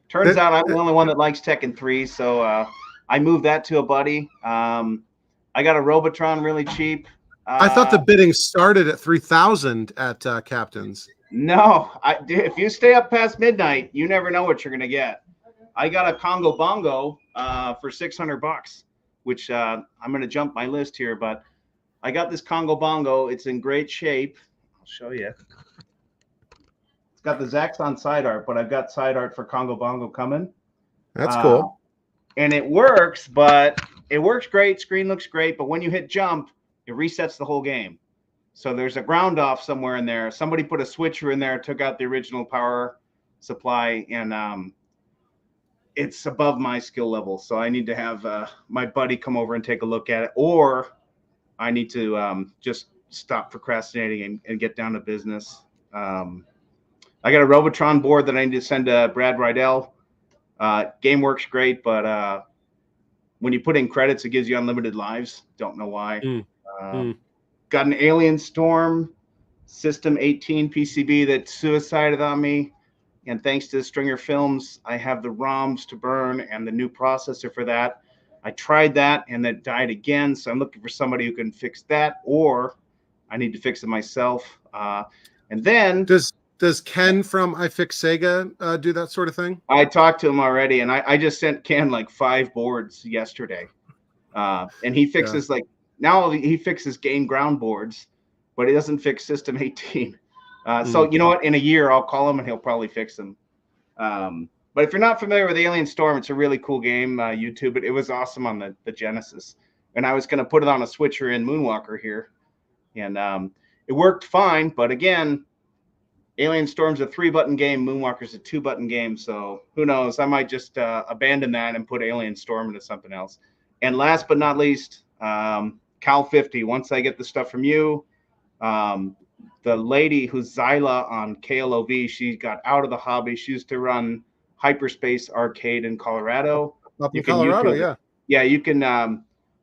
turns out I'm the only one that likes Tekken 3. So I moved that to a buddy. I got a Robotron really cheap. I thought the bidding started at 3,000 at Captain's. No, if you stay up past midnight, you never know what you're going to get. I got a Congo Bongo for $600, which I'm going to jump my list here, but I got this Congo Bongo. It's in great shape. I'll show you. It's got the Zaxxon side art, but I've got side art for Congo Bongo coming. That's cool. And it works, but it works great. Screen looks great, but when you hit jump, it resets the whole game. So there's a ground off somewhere in there. Somebody put a switcher in there, took out the original power supply, and it's above my skill level. So I need to have my buddy come over and take a look at it, or I need to just stop procrastinating and get down to business. I got a Robotron board that I need to send to Brad Rydell. Game works great, but when you put in credits, it gives you unlimited lives. Don't know why. Got an Alien Storm System 18 PCB that suicided on me. And thanks to Stringer Films, I have the ROMs to burn and the new processor for that. I tried that and it died again. So I'm looking for somebody who can fix that, or I need to fix it myself. And then does Ken from iFix Sega do that sort of thing? I talked to him already, and I just sent Ken like 5 boards yesterday. And he fixes now he fixes game ground boards, but he doesn't fix System 18. So you know what? In a year, I'll call him and he'll probably fix them. But if you're not familiar with Alien Storm, it's a really cool game. YouTube it. It was awesome on the Genesis. And I was going to put it on a switcher in Moonwalker here. And it worked fine. But again, Alien Storm's a 3-button game. Moonwalker's a 2-button game. So who knows? I might just abandon that and put Alien Storm into something else. And last but not least, Cal 50. Once I get the stuff from you, the lady who's Zyla on KLOV, she got out of the hobby. She used to run Hyperspace Arcade in Colorado. Up in Colorado, YouTube, yeah, you can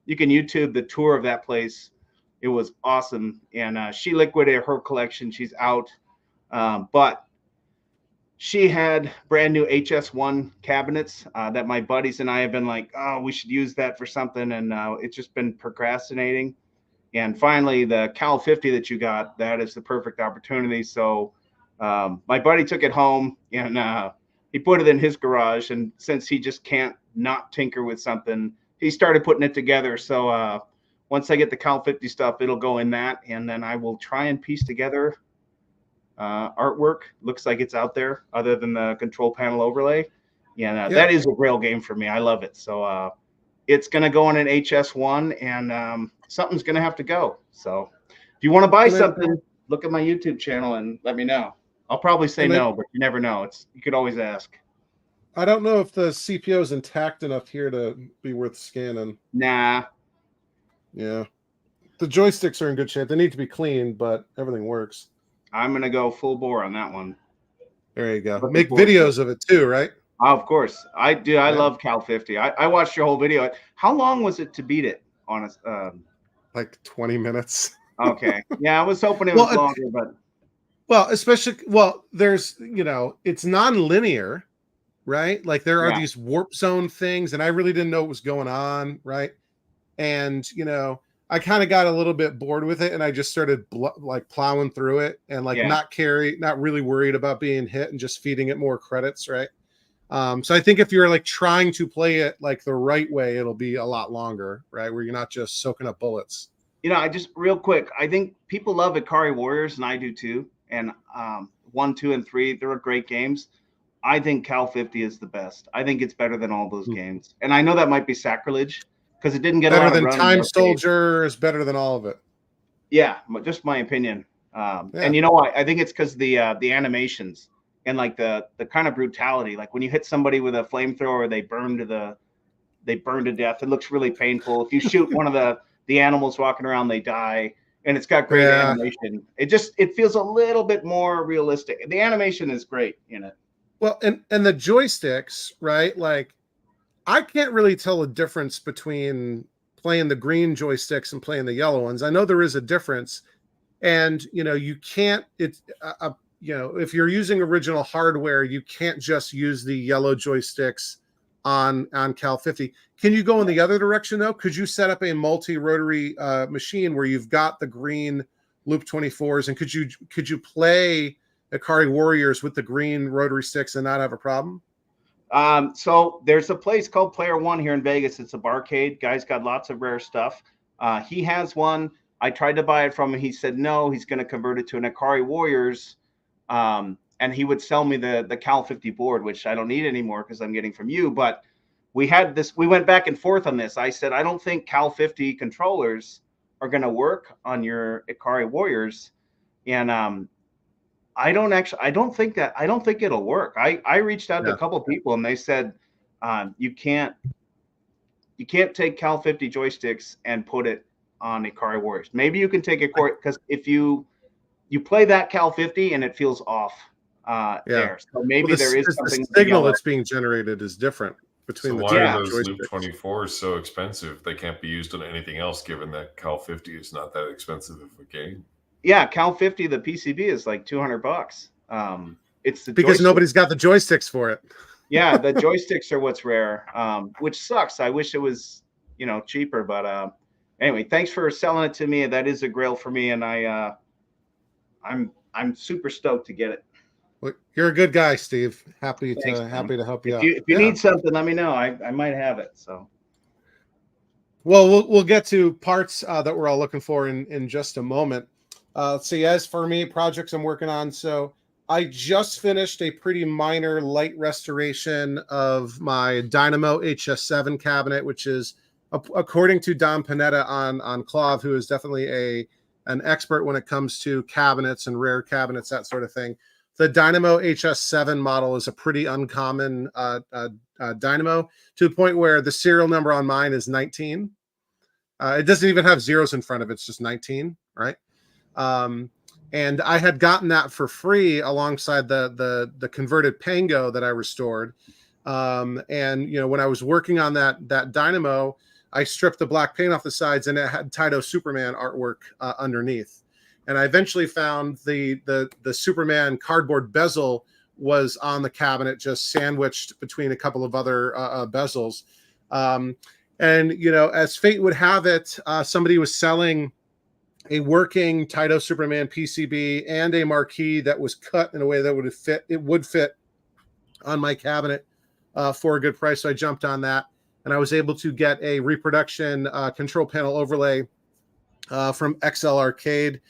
YouTube the tour of that place. It was awesome. And she liquidated her collection. She's out. But she had brand new HS1 cabinets that my buddies and I have been like, oh, we should use that for something. And it's just been procrastinating. And finally, the Cal 50 that you got, that is the perfect opportunity. So my buddy took it home and he put it in his garage. And since he just can't not tinker with something, he started putting it together. So once I get the Cal 50 stuff, it'll go in that. And then I will try and piece together artwork. Looks like it's out there other than the control panel overlay. Yeah, that is a grail game for me. I love it. So it's going to go in an HS1 and something's going to have to go. So if you want to buy something, look at my YouTube channel and let me know. I'll probably say no, but you never know. You could always ask. I don't know if the CPO is intact enough here to be worth scanning. Nah. Yeah. The joysticks are in good shape. They need to be cleaned, but everything works. I'm going to go full bore on that one. There you go. Make videos of it too, right? Oh, of course. I do. I love Cal 50. I watched your whole video. How long was it to beat it? Like 20 minutes. Okay. Yeah, I was hoping it was longer, but. Well, there's, it's non-linear, right? Like there are these warp zone things, and I really didn't know what was going on, right? And, I kind of got a little bit bored with it, and I just started plowing through it and not really worried about being hit and just feeding it more credits, right? So I think if you're like trying to play it like the right way, it'll be a lot longer, right? Where you're not just soaking up bullets. I just real quick, I think people love Ikari Warriors, and I do too. And 1, 2, and 3, they're great games. I think Cal 50 is the best. I think it's better than all those games. And I know that might be sacrilege because it didn't get better a lot than of run Time Soldier is better than all of it. Yeah, just my opinion. And you know what? I think it's because the animations and like the kind of brutality. Like when you hit somebody with a flamethrower, they burn to death. It looks really painful. If you shoot one of the animals walking around, they die. And it's got great animation. It feels a little bit more realistic. The animation is great in it. Well, and the joysticks, right? Like I can't really tell a difference between playing the green joysticks and playing the yellow ones. I know there is a difference. And, you can't, if you're using original hardware, you can't just use the yellow joysticks on Cal 50. Can you go in the other direction though? Could you set up a multi-rotary machine where you've got the green Loop 24s, and could you play Ikari Warriors with the green rotary sticks and not have a problem? So there's a place called Player One here in Vegas. It's a barcade. Guy's got lots of rare stuff. He has one. I tried to buy it from him. He said no, he's going to convert it to an Ikari Warriors. And he would sell me the Cal 50 board, which I don't need anymore because I'm getting from you. But we went back and forth on this. I said, I don't think Cal 50 controllers are going to work on your Ikari Warriors. And I don't think it'll work. I reached out to a couple of people and they said, you can't take Cal 50 joysticks and put it on Ikari Warriors. Maybe you can take it because if you play that Cal 50 and it feels off. There. So maybe there is something. The signal that's being generated is different between the two. Why are those Loop 24s so expensive? They can't be used on anything else, given that Cal 50 is not that expensive of a game. Yeah, Cal 50, the PCB is like $200. It's because nobody's got the joysticks for it. Yeah, the joysticks are what's rare, which sucks. I wish it was, cheaper. But anyway, thanks for selling it to me. That is a grail for me, and I'm super stoked to get it. Well, you're a good guy, Steve. Happy to help you out. If you need something, let me know. I might have it. So, well, we'll get to parts that we're all looking for in just a moment. Let's see. As for me, projects I'm working on. So I just finished a pretty minor light restoration of my Dynamo HS7 cabinet, which is, according to Don Panetta on Clav, who is definitely an expert when it comes to cabinets and rare cabinets, that sort of thing. The Dynamo HS7 model is a pretty uncommon Dynamo, to the point where the serial number on mine is 19. It doesn't even have zeros in front of it. It's just 19, right? And I had gotten that for free alongside the converted Pango that I restored. And when I was working on that Dynamo, I stripped the black paint off the sides, and it had Taito Superman artwork underneath. And I eventually found the Superman cardboard bezel was on the cabinet, just sandwiched between a couple of other bezels. And, you know, as fate would have it, somebody was selling a working Taito Superman PCB and a marquee that was cut in a way that would fit on my cabinet for a good price. So I jumped on that, and I was able to get a reproduction control panel overlay from XL Arcade.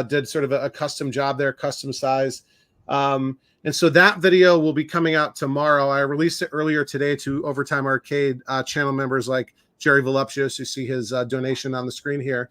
Did sort of a custom job there, custom size. And so that video will be coming out tomorrow. I released it earlier today to Overtime Arcade channel members like Jerry Voluptuous, who see his donation on the screen here.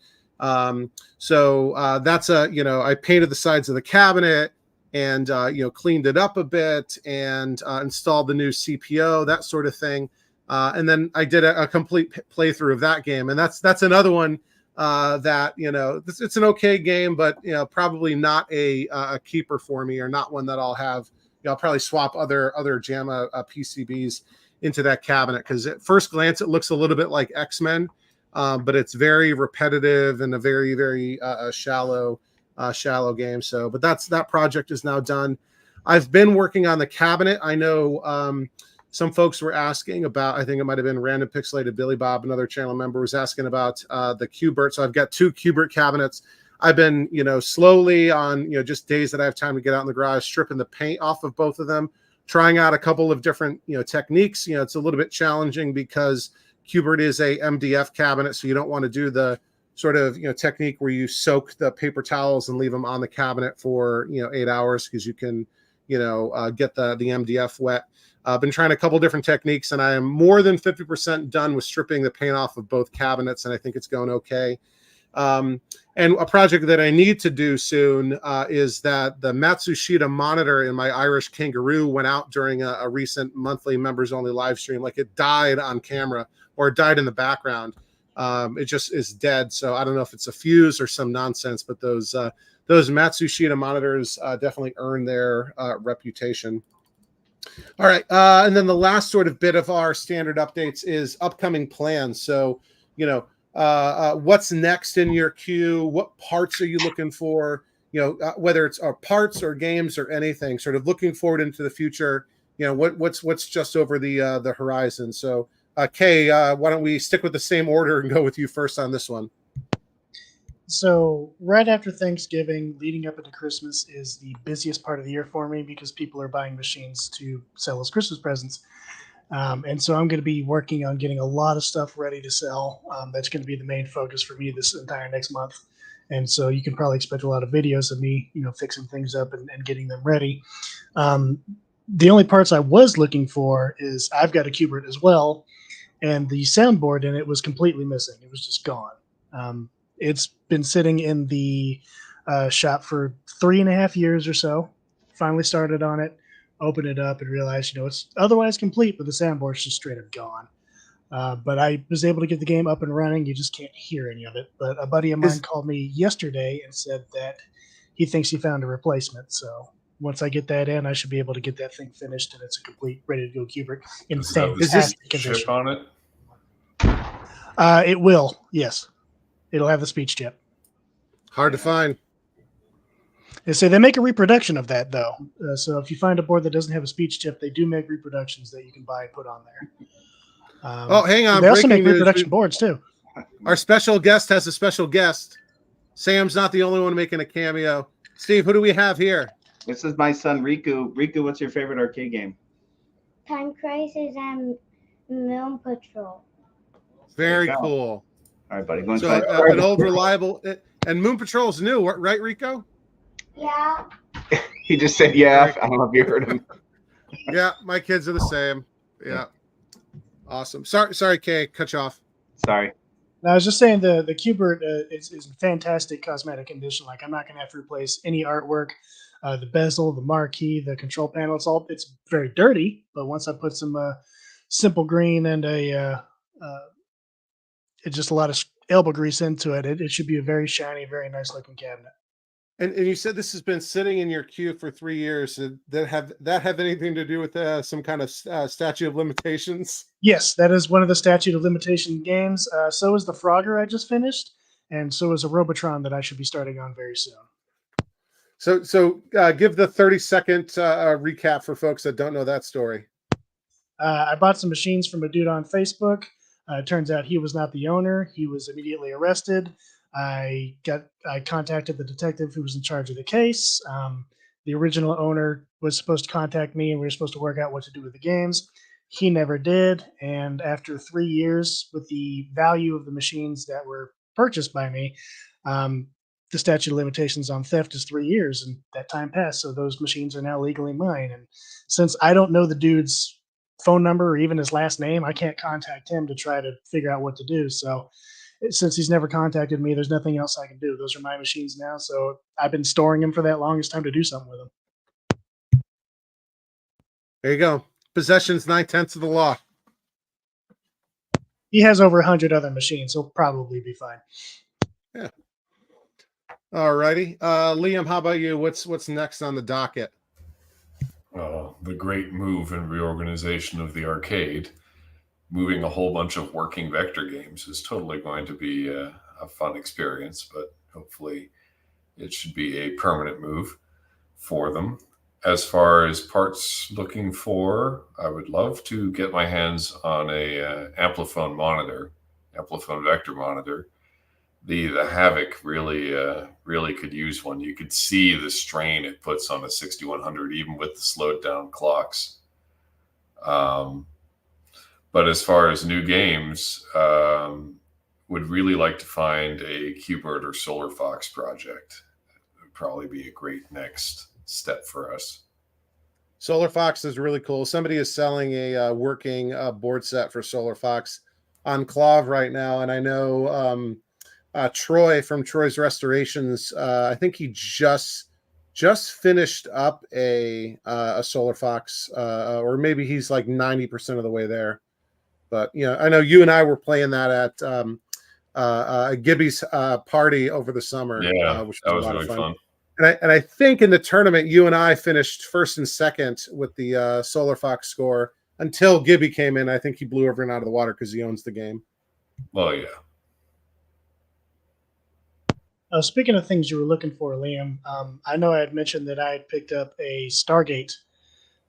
So that's I painted the sides of the cabinet and, cleaned it up a bit and installed the new CPO, that sort of thing. And then I did a complete playthrough of that game. And that's another one that, it's an okay game, but, probably not a keeper for me, or not one that I'll have. I'll probably swap other JAMA PCBs into that cabinet, because at first glance, it looks a little bit like X-Men, but it's very repetitive and a very, very shallow game. So, but that project is now done. I've been working on the cabinet. I know some folks were asking about, I think it might have been Random Pixelated Billy Bob, another channel member, was asking about the Qbert. So I've got 2 Qbert cabinets. I've been, slowly on, just days that I have time to get out in the garage, stripping the paint off of both of them, trying out a couple of different, techniques. It's a little bit challenging because Qbert is a MDF cabinet, so you don't want to do the sort of, technique where you soak the paper towels and leave them on the cabinet for, 8 hours, because you can, get the MDF wet. I've been trying a couple different techniques, and I am more than 50% done with stripping the paint off of both cabinets, and I think it's going okay. And a project that I need to do soon is that the Matsushita monitor in my Irish Kangaroo went out during a recent monthly members-only live stream. Like, it died on camera, or it died in the background. It just is dead. So I don't know if it's a fuse or some nonsense, but those Matsushita monitors definitely earn their reputation. All right. And then the last sort of bit of our standard updates is upcoming plans. So, what's next in your queue? What parts are you looking for? Whether it's parts or games or anything, sort of looking forward into the future. What's just over the horizon. So, Kay, why don't we stick with the same order and go with you first on this one? So right after Thanksgiving, leading up into Christmas is the busiest part of the year for me, because people are buying machines to sell as Christmas presents. And so I'm going to be working on getting a lot of stuff ready to sell. That's going to be the main focus for me this entire next month. And so you can probably expect a lot of videos of me, fixing things up and getting them ready. The only parts I was looking for is, I've got a Qbert as well, and the soundboard in it was completely missing. It was just gone. It's been sitting in the shop for 3.5 years or so. Finally started on it, opened it up, and realized, it's otherwise complete, but the soundboard's just straight up gone. But I was able to get the game up and running. You just can't hear any of it. But a buddy of mine called me yesterday and said that he thinks he found a replacement. So once I get that in, I should be able to get that thing finished, and it's a complete, ready to go Qbert in fantastic condition. Chip on it? It will, yes. It'll have the speech chip. Hard to find. They say they make a reproduction of that, though. So if you find a board that doesn't have a speech chip, they do make reproductions that you can buy and put on there. Hang on. They also make reproduction boards, too. Our special guest has a special guest. Sam's not the only one making a cameo. Steve, who do we have here? This is my son, Riku. Riku, what's your favorite arcade game? Time Crisis and Moon Patrol. Very cool. All right, buddy. So an old reliable, and Moon Patrol's new, right, Rico? Yeah. He just said, yeah. I don't know if you heard him. Yeah, my kids are the same. Yeah. Awesome. Sorry, Kay, cut you off. Sorry. Now, I was just saying the Qbert is in fantastic cosmetic condition. Like, I'm not going to have to replace any artwork, the bezel, the marquee, the control panel. It's very dirty, but once I put some simple green and just a lot of elbow grease into it, it should be a very shiny, very nice looking cabinet. And you said this has been sitting in your queue for 3 years. Did that have anything to do with some kind of statute of limitations? Yes, that is one of the statute of limitation games. So is the Frogger I just finished, and so is a Robotron that I should be starting on very soon. So give the 30-second recap for folks that don't know that story. I bought some machines from a dude on Facebook. It turns out he was not the owner. He was immediately arrested. I contacted the detective who was in charge of the case. The original owner was supposed to contact me, and we were supposed to work out what to do with the games. He never did. And after 3 years, with the value of the machines that were purchased by me, the statute of limitations on theft is 3 years, and that time passed. So those machines are now legally mine. And since I don't know the dude's phone number or even his last name, I can't contact him to try to figure out what to do. So since he's never contacted me, there's nothing else I can do. Those are my machines now. So I've been storing them for that long. It's time to do something with them. There you go. Possession's 9/10 of the law. He has over 100 other machines. He'll probably be fine. Yeah. All righty. Liam, how about you? What's next on the docket? The great move and reorganization of the arcade. Moving a whole bunch of working vector games is totally going to be a fun experience, but hopefully it should be a permanent move for them. As far as parts looking for, I would love to get my hands on a Amplifone monitor, Amplifone vector monitor. The Havoc really could use one. You could see the strain it puts on a 6100, even with the slowed down clocks. But as far as new games, would really like to find a Qbert or Solar Fox project. It would probably be a great next step for us. Solar Fox is really cool. Somebody is selling a working board set for Solar Fox on Clav right now, and I know Troy from Troy's Restorations. I think he just finished up a Solar Fox, or maybe he's like 90% of the way there. But I know you and I were playing that at Gibby's party over the summer. Yeah, which that was a lot really of fun. fun. And I think in the tournament, you and I finished first and second with the Solar Fox score until Gibby came in. I think he blew everyone out of the water because he owns the game. Well, yeah. Speaking of things you were looking for, Liam, I know I had mentioned that I had picked up a Stargate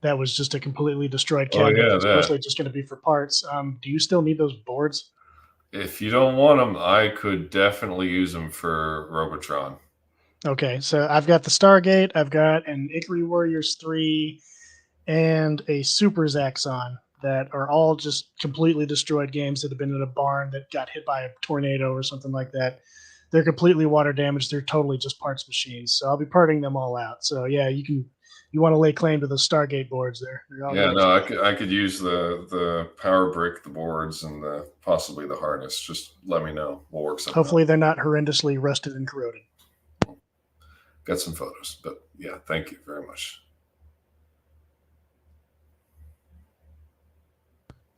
that was just a completely destroyed cabinet. That's mostly just going to be for parts. Do you still need those boards? If you don't want them, I could definitely use them for Robotron. Okay, so I've got the Stargate, I've got an Ikari Warriors 3, and a Super Zaxxon that are all just completely destroyed games that have been in a barn that got hit by a tornado or something like that. They're completely water damaged. They're totally just parts machines. So I'll be parting them all out. So yeah, you want to lay claim to the Stargate boards there. Yeah, no, I could use the power brick, the boards, and possibly the harness. Just let me know. We'll work something Hopefully out. They're not horrendously rusted and corroded. Got some photos, but yeah, thank you very much.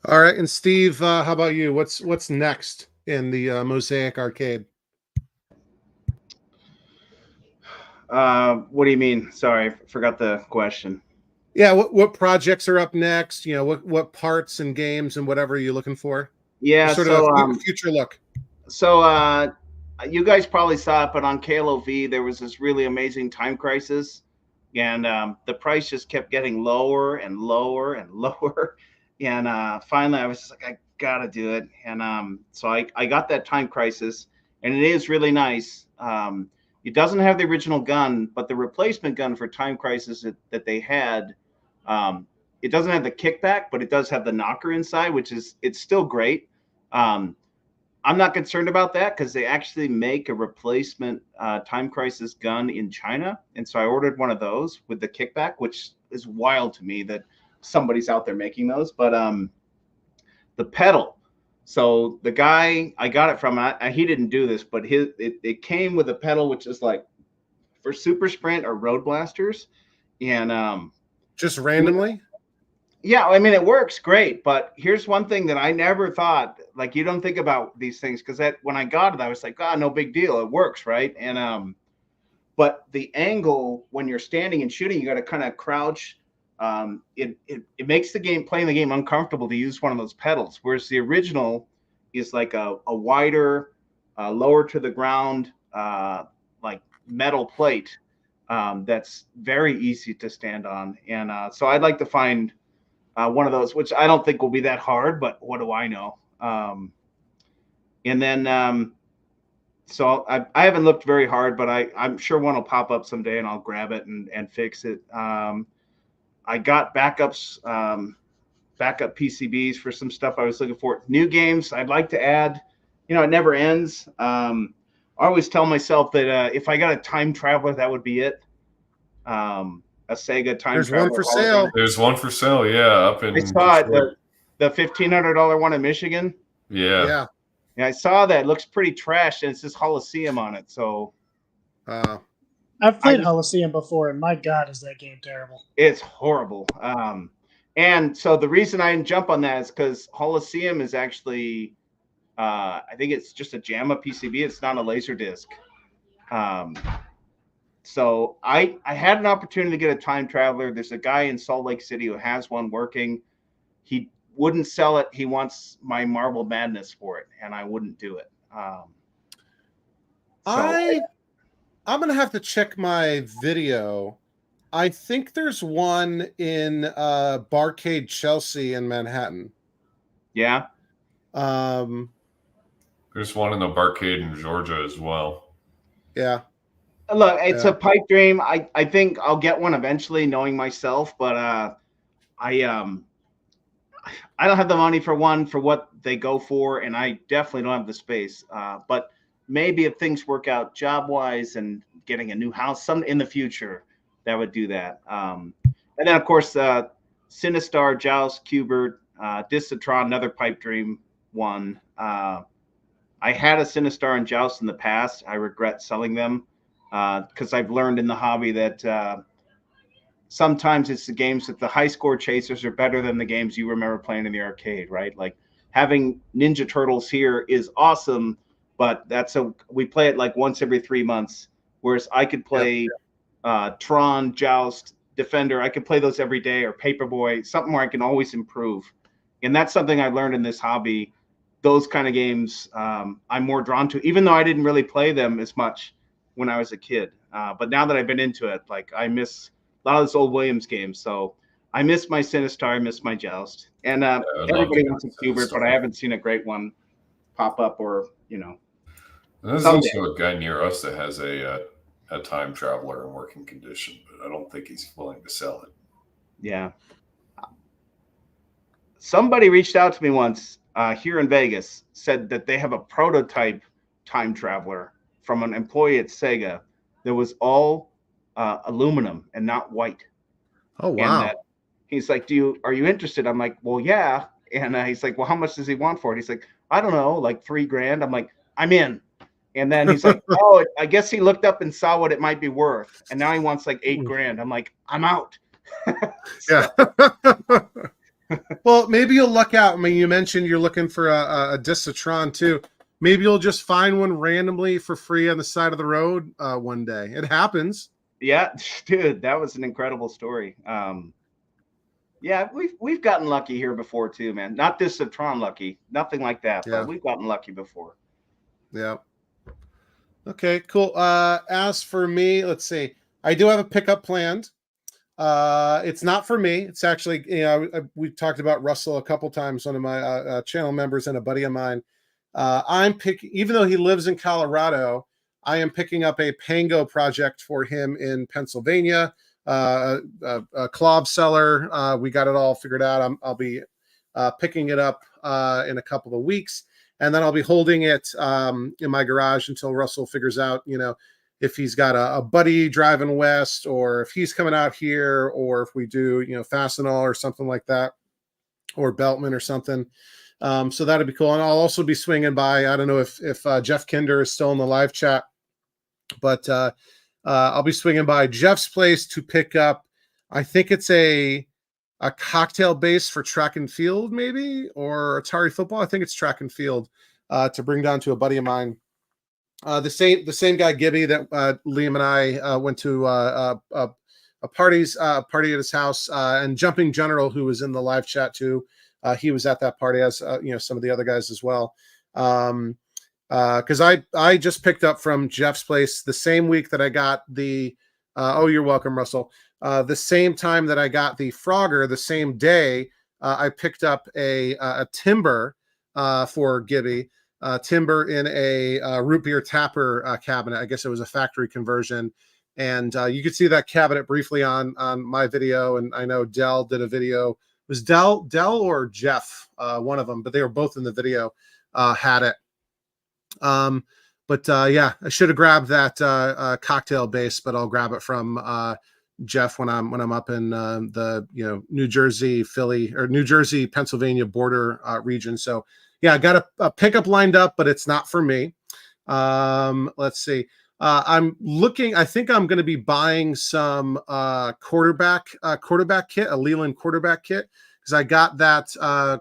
All right, and Steve, how about you? What's next in the Mosaic Arcade? What do you mean? Sorry, I forgot the question. Yeah, what projects are up next? What parts and games and whatever are you looking for? Yeah, sort of a future look. So you guys probably saw it, but on KLOV there was this really amazing Time Crisis, and the price just kept getting lower and lower and lower, and finally I was just like, I gotta do it, and so I got that Time Crisis, and it is really nice. It doesn't have the original gun, but the replacement gun for Time Crisis that they had, it doesn't have the kickback, but it does have the knocker inside, it's still great. I'm not concerned about that because they actually make a replacement Time Crisis gun in China. And so I ordered one of those with the kickback, which is wild to me that somebody's out there making those. But the pedal. So the guy I got it from, he didn't do this, but it came with a pedal, which is like for Super Sprint or Road Blasters. And just randomly? Yeah, I mean, it works great, but here's one thing that I never thought, like, you don't think about these things, because when I got it, I was like, no big deal. It works, right? And but the angle when you're standing and shooting, you got to kind of crouch. It makes playing the game uncomfortable to use one of those pedals, whereas the original is like a wider, lower to the ground, like metal plate that's very easy to stand on. And so I'd like to find one of those, which I don't think will be that hard, but what do I know? And then so I haven't looked very hard, but I'm sure one will pop up someday and I'll grab it and fix it. I got backup PCBs for some stuff I was looking for. New games I'd like to add. You know, it never ends. I always tell myself that if I got a time traveler, that would be it. A Sega time There's traveler. one for sale. There's one for sale, yeah, up in I saw Detroit. it, the $1,500 one in Michigan. Yeah. Yeah, I saw that. It looks pretty trash, and it says Coliseum on it. So I've played Coliseum before, and my God, is that game terrible. it's horrible. And so the reason I didn't jump on that is because Coliseum is actually, I think it's just a JAMA PCB. It's not a laser disc. So I had an opportunity to get a time traveler. There's a guy in Salt Lake City who has one working. He wouldn't sell it. He wants my Marble Madness for it, and I wouldn't do it. I'm gonna have to check my video. I think there's one in Barcade Chelsea in Manhattan. Yeah. There's one in the Barcade in Georgia as well. Yeah. Look, it's a pipe dream. I think I'll get one eventually, knowing myself, but I don't have the money for what they go for, and I definitely don't have the space. But maybe if things work out job-wise and getting a new house some in the future, that would do that. And then, of course, Sinistar, Joust, Qbert, Discitron, another pipe dream one. I had a Sinistar and Joust in the past. I regret selling them because I've learned in the hobby that sometimes it's the games that the high score chasers are better than the games you remember playing in the arcade, right? Like having Ninja Turtles here is awesome, but we play it like once every 3 months, whereas I could play Tron, Joust, Defender. I could play those every day, or Paperboy, something where I can always improve. And that's something I learned in this hobby. Those kind of games I'm more drawn to, even though I didn't really play them as much when I was a kid. But now that I've been into it, like I miss a lot of those old Williams games. So I miss my Sinistar, I miss my Joust. And everybody wants a Qbert, but I haven't seen a great one pop up, or, you know. There's also a guy near us that has a time traveler in working condition, but I don't think he's willing to sell it. Yeah. Somebody reached out to me once here in Vegas, said that they have a prototype time traveler from an employee at Sega that was all aluminum and not white. Oh, wow. And he's like, are you interested? I'm like, well, yeah. And he's like, well, how much does he want for it? He's like, I don't know, like $3,000. I'm like, I'm in. And then he's like, oh, I guess he looked up and saw what it might be worth. And now he wants like $8,000. I'm like, I'm out. Yeah. Well, maybe you'll luck out. I mean, you mentioned you're looking for a Discitron too. Maybe you'll just find one randomly for free on the side of the road one day. It happens. Yeah, dude, that was an incredible story. Yeah, we've gotten lucky here before too, man. Not Discitron lucky, nothing like that, but we've gotten lucky before. Yeah. Okay, cool. As for me, let's see. I do have a pickup planned. It's not for me. It's actually, we talked about Russell a couple times, one of my channel members and a buddy of mine. Even though he lives in Colorado, I am picking up a Pango project for him in Pennsylvania, a Klob cellar. We got it all figured out. I'll be picking it up in a couple of weeks, and then I'll be holding it in my garage until Russell figures out, if he's got a buddy driving west, or if he's coming out here, or if we do, Fastenal or something like that, or Beltman or something. So that'd be cool. And I'll also be swinging by. I don't know if Jeff Kinder is still in the live chat, but I'll be swinging by Jeff's place to pick up, I think it's a cocktail base for track and field, maybe, or Atari football. I think it's track and field, to bring down to a buddy of mine The same guy Gibby that Liam and I went to a party at his house, and Jumping General, who was in the live chat too. He was at that party, as some of the other guys as well. Because I just picked up from Jeff's place the same week that I got the you're welcome, Russell. The same time that I got the Frogger, the same day I picked up a timber for Gibby. Timber in a root beer tapper cabinet. I guess it was a factory conversion, and you could see that cabinet briefly on my video, and I know Dell did a video. It was Dell or Jeff, one of them, but they were both in the video, had it. Yeah, I should have grabbed that cocktail base, but I'll grab it from Jeff when I'm up in the New Jersey, Philly, or New Jersey, Pennsylvania border region. So yeah, I got a pickup lined up, but it's not for me. Let's see. I'm looking. I think I'm going to be buying some quarterback kit, a Leland quarterback kit, because I got that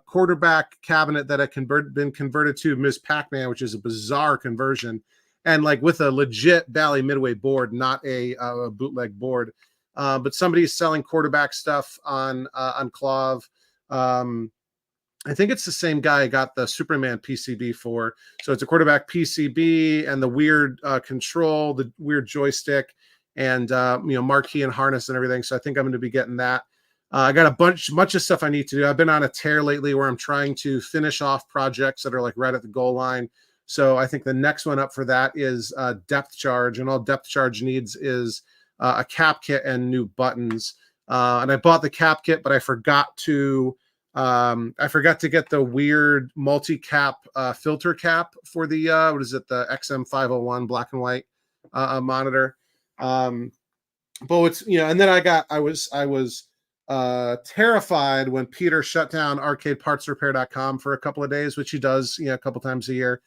quarterback cabinet that been converted to Ms. Pac-Man, which is a bizarre conversion, and like with a legit Bally Midway board, not a bootleg board. But somebody's selling quarterback stuff on Clav. I think it's the same guy I got the Superman PCB for. So it's a quarterback PCB and the weird control, the weird joystick, and marquee and harness and everything. So I think I'm going to be getting that. I got a bunch of stuff I need to do. I've been on a tear lately where I'm trying to finish off projects that are like right at the goal line. So I think the next one up for that is depth charge, and all depth charge needs is a cap kit and new buttons. And I bought the cap kit, but I forgot to get the weird multi-cap filter cap for the what is it, the XM501 black and white monitor. But it's and then I was terrified when Peter shut down arcadepartsrepair.com for a couple of days, which he does a couple times a year.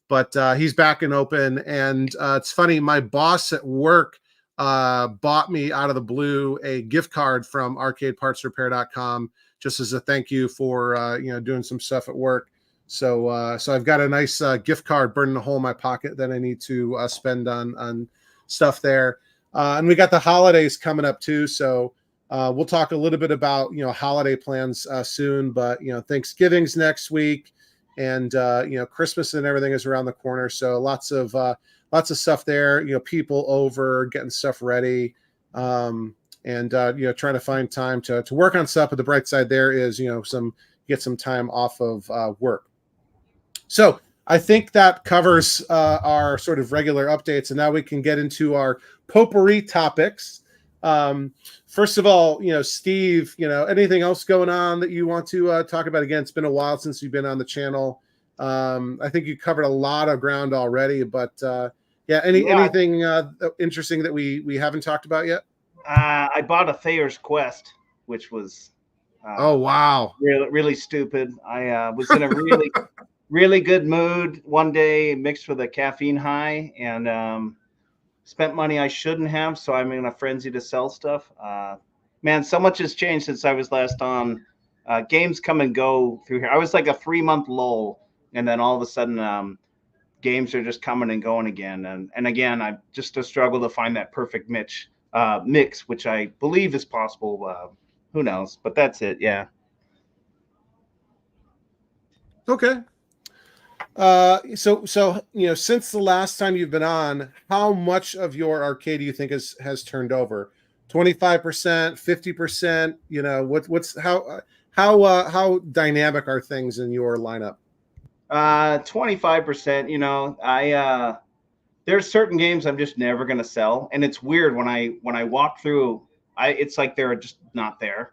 But he's back and open, and it's funny, my boss at work bought me out of the blue a gift card from arcadepartsrepair.com just as a thank you for doing some stuff at work. So I've got a nice gift card burning a hole in my pocket that I need to spend on stuff there. And we got the holidays coming up too, so we'll talk a little bit about holiday plans soon. But Thanksgiving's next week, and Christmas and everything is around the corner. So lots of stuff there. People over, getting stuff ready, and trying to find time to work on stuff. But the bright side there is get some time off of work. So I think that covers our sort of regular updates, and now we can get into our potpourri topics. First of all, Steve, anything else going on that you want to talk about? Again, it's been a while since you've been on the channel. I think you covered a lot of ground already, but anything interesting that we haven't talked about yet? I bought a Thayer's Quest, which was oh wow, really, really stupid. I was in a really really good mood one day, mixed with a caffeine high, and spent money I shouldn't have. So I'm in a frenzy to sell stuff. Man, so much has changed since I was last on. Games come and go through here. I was like a 3-month lull, and then all of a sudden games are just coming and going again. And again, I just struggle to find that perfect mix, which I believe is possible. Who knows? But that's it. Yeah. Okay. So since the last time you've been on, how much of your arcade do you think has turned over? 25%, 50%? What's how dynamic are things in your lineup? 25%. There's certain games I'm just never gonna sell, and it's weird when I walk through, it's like they're just not there.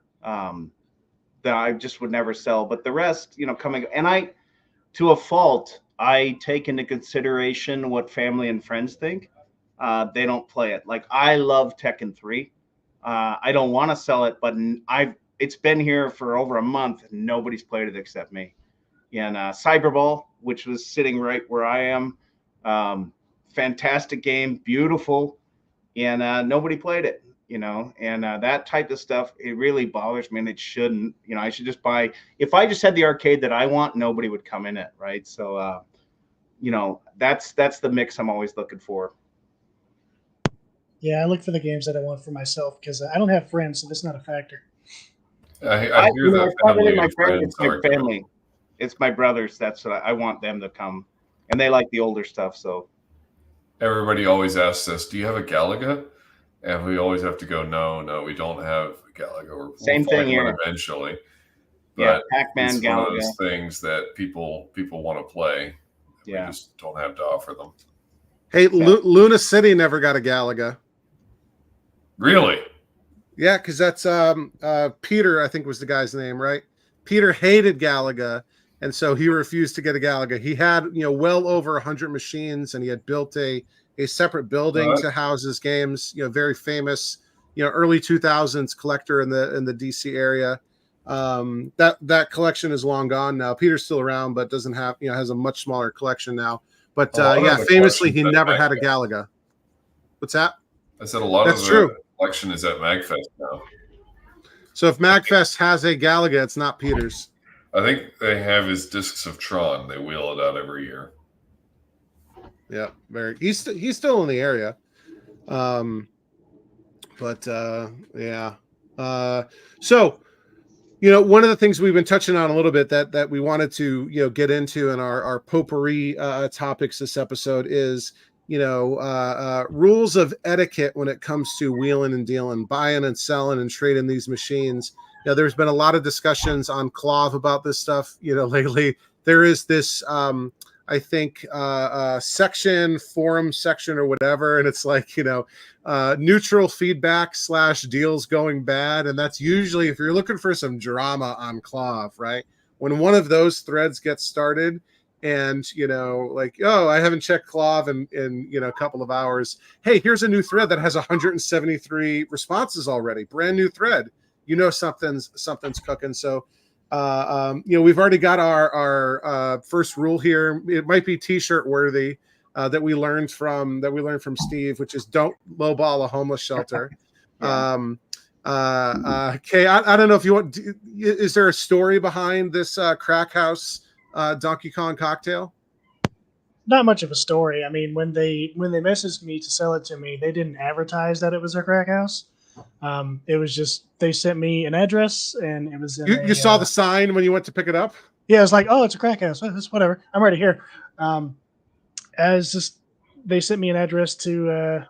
That I just would never sell, but the rest, coming, and to a fault, I take into consideration what family and friends think. They don't play it. Like, I love Tekken 3. I don't want to sell it, but it's been here for over a month and nobody's played it except me. And Cyberball, which was sitting right where I am, fantastic game, beautiful, and nobody played it. And that type of stuff, it really bothers me, and it shouldn't. I should just buy. If I just had the arcade that I want, nobody would come in it, right? So that's the mix I'm always looking for. Yeah, I look for the games that I want for myself because I don't have friends, so that's not a factor. I hear that It's not really family my and friends, friends it's my argument. family. It's my brothers. That's what I want them to come, and they like the older stuff. So Everybody always asks us, "Do you have a Galaga?" And we always have to go, "No, we don't have a Galaga. We'll Same thing find one here. eventually." Yeah, But Pac-Man, it's one of Galaga. those things that people want to play. Yeah. We just don't have to offer them. Hey, Luna City never got a Galaga. Really? Yeah, because that's Peter, I think was the guy's name, right? Peter hated Galaga, and so he refused to get a Galaga. He had, well over 100 machines, and he had built a separate building to house his games. Very famous, early 2000s collector in the DC area. That collection is long gone now. Peter's still around, but doesn't have, has a much smaller collection now. But famously, he never had a Galaga. What's that? I said a lot That's of the true. collection is at MagFest now. So if MagFest has a Galaga, it's not Peter's. I think they have his Discs of Tron. They wheel it out every year. Yeah, he's still in the area. So one of the things we've been touching on a little bit that we wanted to get into in our potpourri topics this episode is rules of etiquette when it comes to wheeling and dealing, buying and selling and trading these machines. There's been a lot of discussions on Clov about this stuff lately. There is this I think forum section or whatever, and it's like neutral feedback / deals going bad, and that's usually if you're looking for some drama on Clov, right? When one of those threads gets started, and I haven't checked Clov in a couple of hours. Hey, here's a new thread that has 173 responses already, brand new thread. Something's cooking. So we've already got our first rule here. It might be t-shirt worthy that we learned from Steve, which is don't lowball a homeless shelter. Yeah. Kay, I don't know if you want. Is there a story behind this crack house Donkey Kong cocktail? Not much of a story. I mean, when they messaged me to sell it to me, they didn't advertise that it was a crack house. It was just they sent me an address, and it was you saw the sign when you went to pick it up. Yeah, it's like, oh, it's a crack house. Oh, it's whatever. I'm right here. They sent me an address to.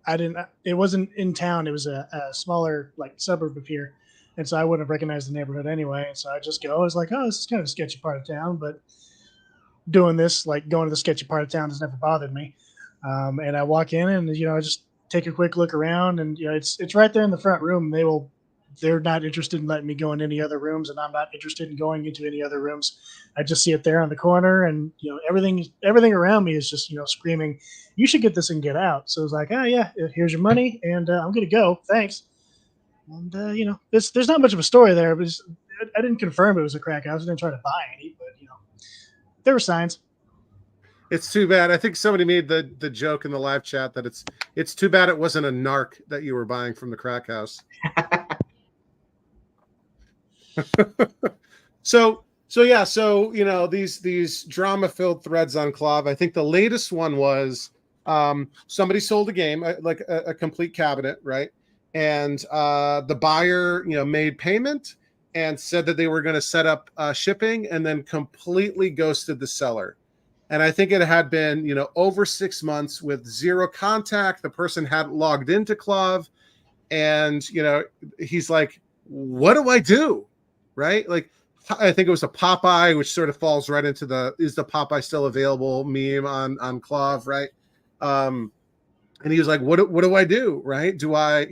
It wasn't in town. It was a smaller suburb of here, and so I wouldn't have recognized the neighborhood anyway. And so I just go. I was like, oh, this is kind of a sketchy part of town, but doing this, going to the sketchy part of town, has never bothered me. And I walk in, and I just take a quick look around, and it's right there in the front room. They're not interested in letting me go in any other rooms, and I'm not interested in going into any other rooms. I just see it there on the corner, and everything around me is just screaming, "You should get this and get out." So it's like, oh yeah, here's your money, and I'm gonna go. Thanks. And there's not much of a story there, but I didn't confirm it was a crack house. I didn't try to buy any, but there were signs. It's too bad. I think somebody made the joke in the live chat that it's too bad it wasn't a narc that you were buying from the crack house. So these drama-filled threads on Clov. I think the latest one was somebody sold a game, like a complete cabinet, right? And the buyer, made payment and said that they were going to set up shipping, and then completely ghosted the seller. And I think it had been, over 6 months with zero contact. The person hadn't logged into Clov, and he's like, "What do I do?" Right? Like, I think it was a Popeye, which sort of falls right into is the Popeye still available meme on Clov, right? And he was like, what do I do? Right? Do I,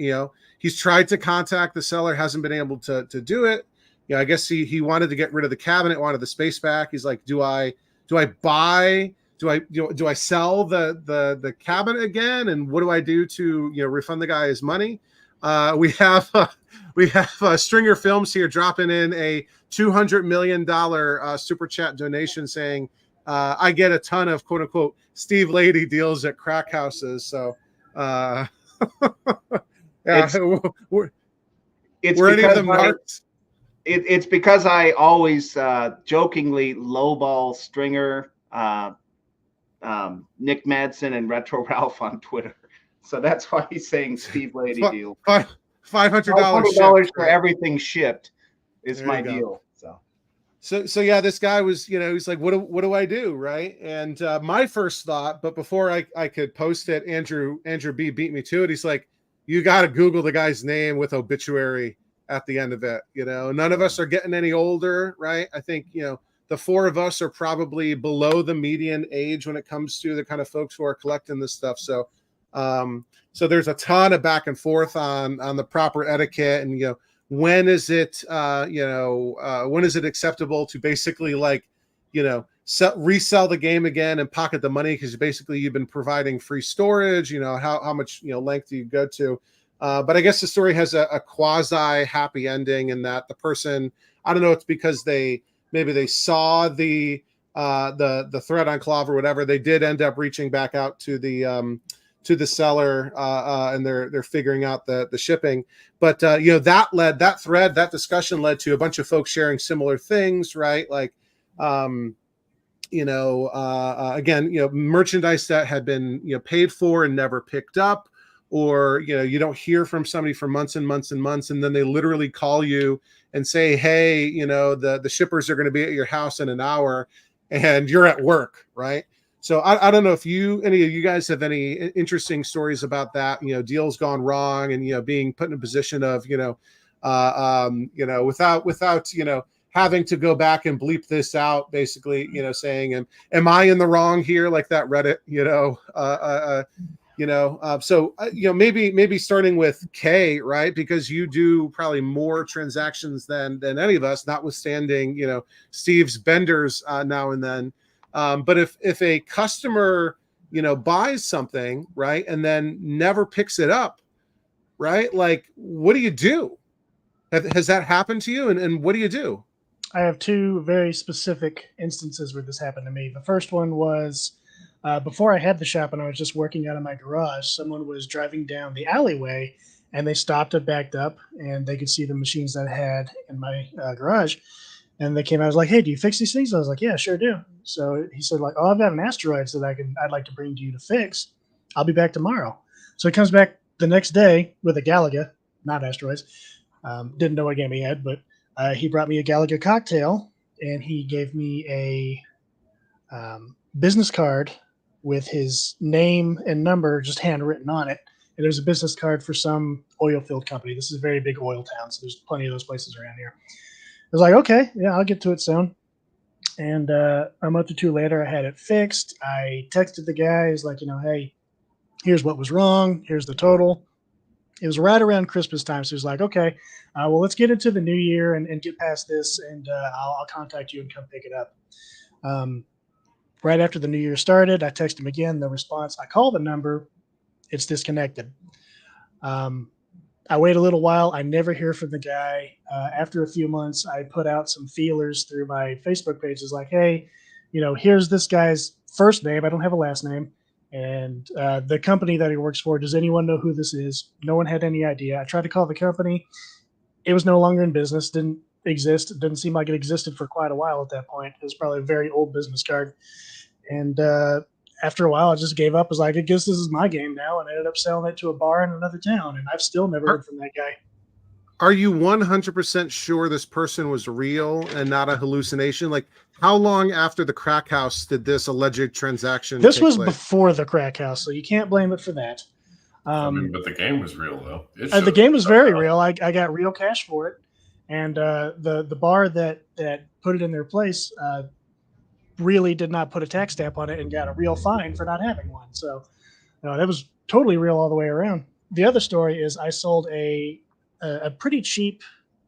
he's tried to contact the seller, hasn't been able to do it. I guess he wanted to get rid of the cabinet, wanted the space back. He's like, do I buy, do I sell the cabinet again? And what do I do to, refund the guy his money? We have Stringer Films here dropping in a $200 million super chat donation saying, I get a ton of quote unquote Steve Laity deals at crack houses. So, yeah, were any of them marked? It's because I always jokingly lowball Stringer Nick Madsen and Retro Ralph on Twitter. So that's why he's saying Steve Laity deal. $500 $500 shipped, for right? everything shipped is There my you go. deal. So yeah, this guy was, he's like, what do I do, right? And my first thought, but before I could post it, Andrew B beat me to it. He's like, you got to Google the guy's name with obituary at the end of it. None of us are getting any older, right? I think the four of us are probably below the median age when it comes to the kind of folks who are collecting this stuff. So so there's a ton of back and forth on the proper etiquette, and when is it when is it acceptable to basically resell the game again and pocket the money, because basically you've been providing free storage. How much length do you go to? But I guess the story has a quasi happy ending in that the person, I don't know, it's because maybe they saw the thread on Clav or whatever. They did end up reaching back out to the seller, and they're figuring out the shipping. But that discussion led to a bunch of folks sharing similar things, right? Like again, merchandise that had been paid for and never picked up, or you don't hear from somebody for months and months and months, and then they literally call you and say, hey, the shippers are going to be at your house in an hour and you're at work, right? So I don't know if any of you guys have any interesting stories about that, deals gone wrong and being put in a position of without having to go back and bleep this out, basically saying, am I in the wrong here, like that Reddit, so maybe starting with Kay, right? Because you do probably more transactions than any of us, notwithstanding Steve's benders now and then. But if a customer buys something, right, and then never picks it up, right, like what do you do? Has that happened to you, and what do you do? I have two very specific instances where this happened to me. The first one was before I had the shop and I was just working out of my garage. Someone was driving down the alleyway and they stopped and backed up, and they could see the machines that I had in my garage. And they came out, I was like, hey, do you fix these things? I was like, yeah, sure do. So he said, like, oh, I've got an asteroid that I'd like to bring to you to fix. I'll be back tomorrow. So he comes back the next day with a Galaga, not asteroids. Didn't know what game he had, but he brought me a Galaga cocktail, and he gave me a business card with his name and number just handwritten on it. And there's a business card for some oil field company. This is a very big oil town, so there's plenty of those places around here. I was like, okay, yeah, I'll get to it soon. And a month or two later, I had it fixed. I texted the guy. He's like, hey, here's what was wrong. Here's the total. It was right around Christmas time. So he was like, okay, well, let's get into the new year and get past this, and I'll contact you and come pick it up. Right after the new year started, I text him again. No response. I call the number. It's disconnected. I wait a little while. I never hear from the guy. After a few months, I put out some feelers through my Facebook page. It's like, hey, here's this guy's first name. I don't have a last name. And the company that he works for, does anyone know who this is? No one had any idea. I tried to call the company. It was no longer in business, didn't exist. It didn't seem like it existed for quite a while at that point. It was probably a very old business card. And after a while, I just gave up. I was like, I guess this is my game now, and I ended up selling it to a bar in another town, and I've still never heard from that guy. Are you 100% sure this person was real and not a hallucination? Like, how long after the crack house did this alleged transaction This take was place? Before the crack house, so you can't blame it for that. But the game was real, though. The game was very real. I got real cash for it, and the bar that put it in their place really did not put a tax stamp on it and got a real fine for not having one. So that was totally real all the way around. The other story is I sold a pretty cheap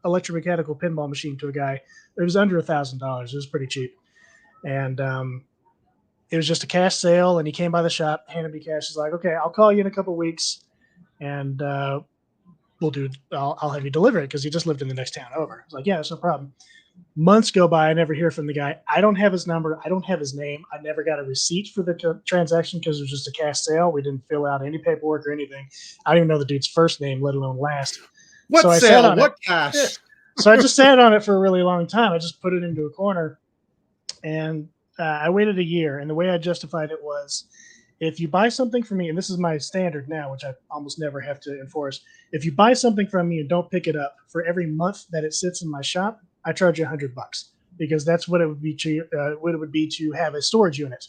electromechanical pinball machine to a guy. It was under $1,000. It was pretty cheap. And it was just a cash sale, and he came by the shop, handed me cash. He's like, okay, I'll call you in a couple of weeks, and I'll have you deliver it, because he just lived in the next town over. I was like, yeah, that's no problem. Months go by, I never hear from the guy. I don't have his number. I don't have his name. I never got a receipt for the transaction because it was just a cash sale. We didn't fill out any paperwork or anything. I don't even know the dude's first name, let alone last. What so sale? What cash? So I just sat on it for a really long time. I just put it into a corner. And I waited a year, and the way I justified it was, if you buy something from me, and this is my standard now, which I almost never have to enforce. If you buy something from me and don't pick it up, for every month that it sits in my shop, I charge you $100 because that's what it would be to have a storage unit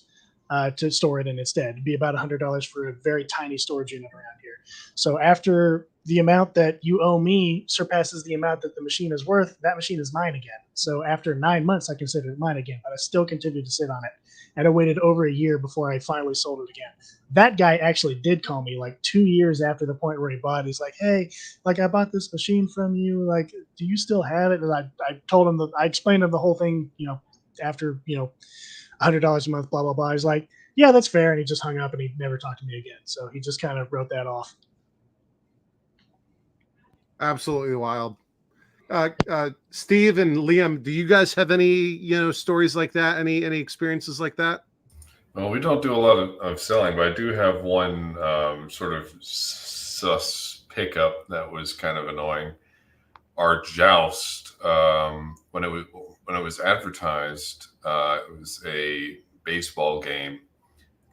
to store it in instead. It'd be about $100 for a very tiny storage unit around here. So after the amount that you owe me surpasses the amount that the machine is worth, that machine is mine again. So after 9 months, I consider it mine again, but I still continue to sit on it. And I waited over a year before I finally sold it again. That guy actually did call me like 2 years after the point where he bought it. He's like, hey, like I bought this machine from you. Like, do you still have it? And I told him I explained him the whole thing, after, $100 a month, blah, blah, blah. He's like, yeah, that's fair. And he just hung up and he never talked to me again. So he just kind of wrote that off. Absolutely wild. Steve and Liam, do you guys have any, stories like that? Any experiences like that? Well, we don't do a lot of selling, but I do have one sort of sus pickup that was kind of annoying. Our joust, when it was advertised, it was a baseball game,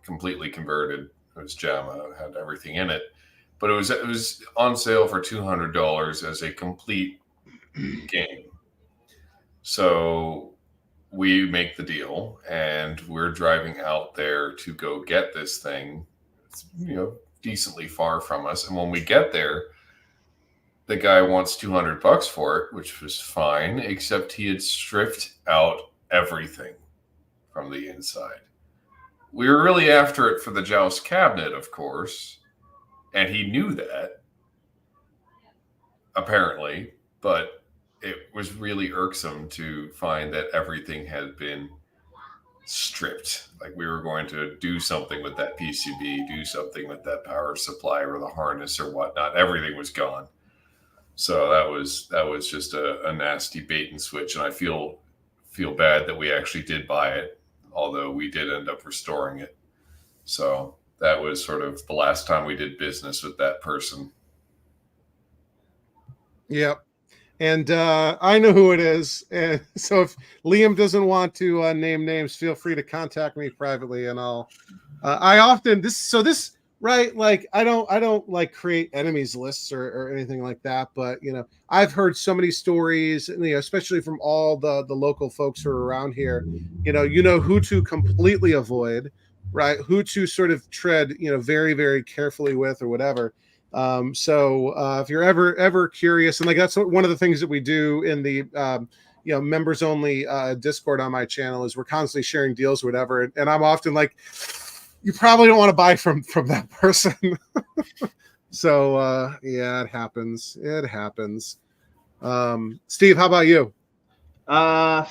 completely converted. It was JAMA, it had everything in it, but it was on sale for $200 as a complete game. So we make the deal, and we're driving out there to go get this thing. It's decently far from us, and when we get there, the guy wants $200 for it, which was fine, except he had stripped out everything from the inside. We were really after it for the joust cabinet, of course, and he knew that, apparently, but it was really irksome to find that everything had been stripped. Like we were going to do something with that PCB, do something with that power supply or the harness or whatnot. Everything was gone. So that was just a nasty bait and switch, and I feel bad that we actually did buy it, although we did end up restoring it. So that was sort of the last time we did business with that person. Yep. And I know who it is. And so if Liam doesn't want to name names, feel free to contact me privately, and I'll. I often right, like I don't like create enemies lists or anything like that, but I've heard so many stories, especially from all the local folks who are around here. Who to completely avoid, right? Who to sort of tread, very, very carefully with or whatever. So if you're ever curious, and like that's one of the things that we do in the members only Discord on my channel, is we're constantly sharing deals or whatever, and I'm often like, you probably don't want to buy from that person. So yeah, it happens. Steve, how about you? Well,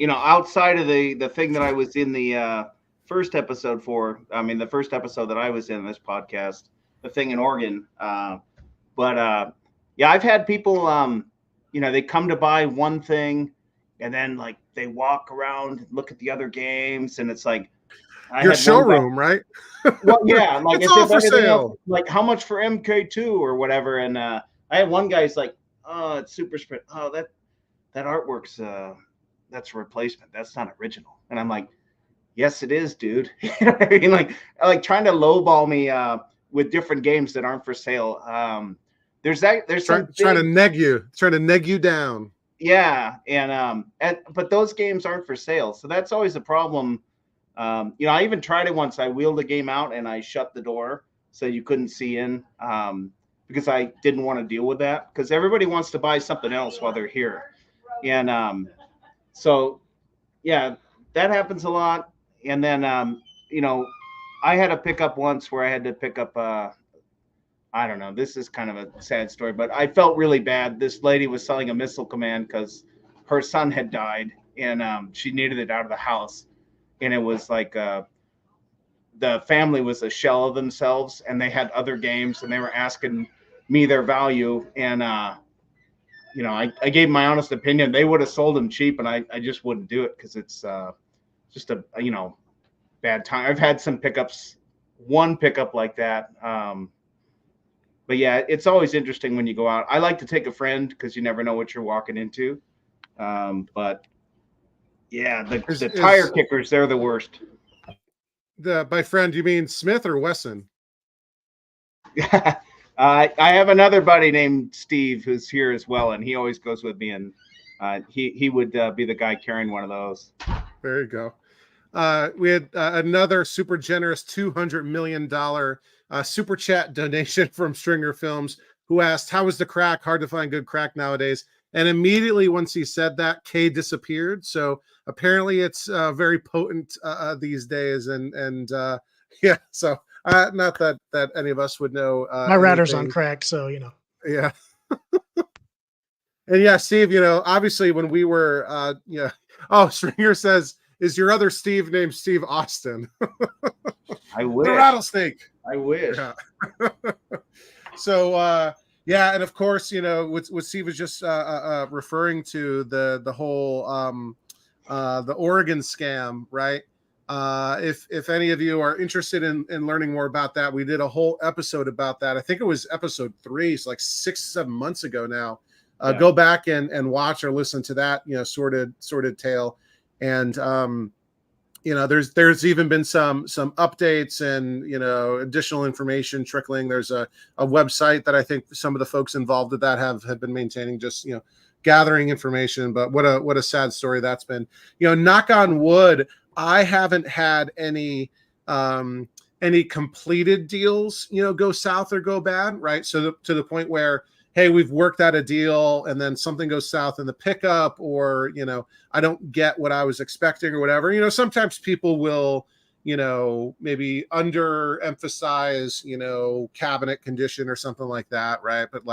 outside of the thing that I was in the first episode for, the first episode that I was in this podcast, the thing in Oregon. But I've had people, they come to buy one thing and then like they walk around and look at the other games, and it's like, your showroom, right? Well, yeah, like it's all for sale. Like how much for MK2 or whatever. And I had one guy's like, oh, it's super sprint. Oh, that artwork's that's a replacement. That's not original. And I'm like, yes, it is, dude. I mean, like trying to lowball me with different games that aren't for sale. There's trying to neg you down. Yeah, and but those games aren't for sale, so that's always a problem. I even tried it once. I wheeled the game out and I shut the door so you couldn't see in, because I didn't want to deal with that, because everybody wants to buy something else while they're here. And so yeah, that happens a lot. And then I had a pickup once where I had to pick up I don't know, this is kind of a sad story, but I felt really bad. This lady was selling a missile command because her son had died, and she needed it out of the house. And it was like the family was a shell of themselves, and they had other games, and they were asking me their value. And, I gave my honest opinion. They would have sold them cheap, and I just wouldn't do it because it's just a, bad time. I've had some one pickup like that. But yeah, it's always interesting when you go out. I like to take a friend because you never know what you're walking into. But Yeah, the Is- tire is- kickers, they're the worst. My friend, you mean Smith or Wesson? I have another buddy named Steve who's here as well, and he always goes with me, and he would be the guy carrying one of those. There you go. We had another super generous $200 million super chat donation from Stringer Films, who asked, how is the crack? Hard to find good crack nowadays. And immediately once he said that, K disappeared. So apparently it's very potent these days. And yeah, so not that any of us would know. My router's on anything. crack, so Yeah. And yeah, Steve, obviously when we were, Stringer says, is your other Steve named Steve Austin? I wish. The rattlesnake. I wish. Yeah. So, yeah, and of course, what Steve was just referring to, the whole the Oregon scam, right? If any of you are interested in learning more about that, we did a whole episode about that. I think it was episode 3, so like 6-7 months ago now. Go back and watch or listen to that, sordid tale. And there's even been some updates and additional information trickling. There's a website that I think some of the folks involved with that have been maintaining, just gathering information. But what a sad story that's been. Knock on wood, I haven't had any completed deals go south or go bad, right? So to the point where, hey, we've worked out a deal and then something goes south in the pickup, or, I don't get what I was expecting or whatever. Sometimes people will, maybe underemphasize, cabinet condition or something like that. Right. But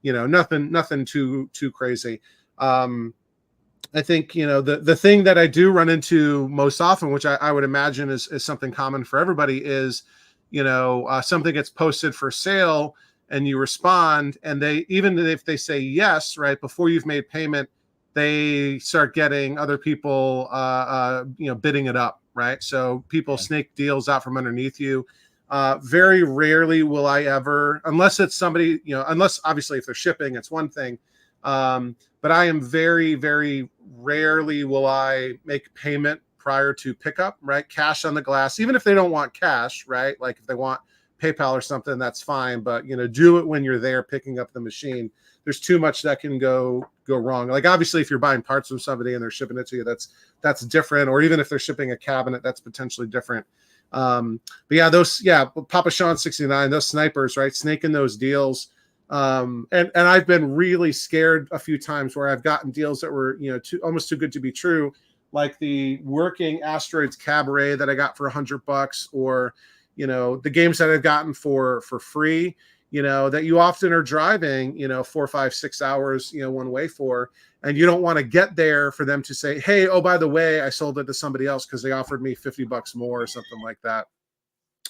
nothing too crazy. I think, the thing that I do run into most often, which I would imagine is something common for everybody, is, something gets posted for sale and you respond, and they, even if they say yes, right, before you've made payment, they start getting other people, bidding it up, right? So people snake deals out from underneath you. Very rarely will I ever, unless it's somebody, unless obviously if they're shipping, it's one thing. But I am very, very rarely will I make payment prior to pickup, right? Cash on the glass, even if they don't want cash, right? Like if they want PayPal or something, that's fine. But, do it when you're there picking up the machine. There's too much that can go wrong. Like obviously if you're buying parts from somebody and they're shipping it to you, that's different. Or even if they're shipping a cabinet, that's potentially different. But yeah, Papa Sean 69, those snipers, right? Snaking those deals. And I've been really scared a few times where I've gotten deals that were, almost too good to be true. Like the working Asteroids Cabaret that I got for $100, or, the games that I've gotten for free, that you often are driving, 4, 5, 6 hours, one way for, and you don't want to get there for them to say, hey, oh, by the way, I sold it to somebody else because they offered me $50 more or something like that.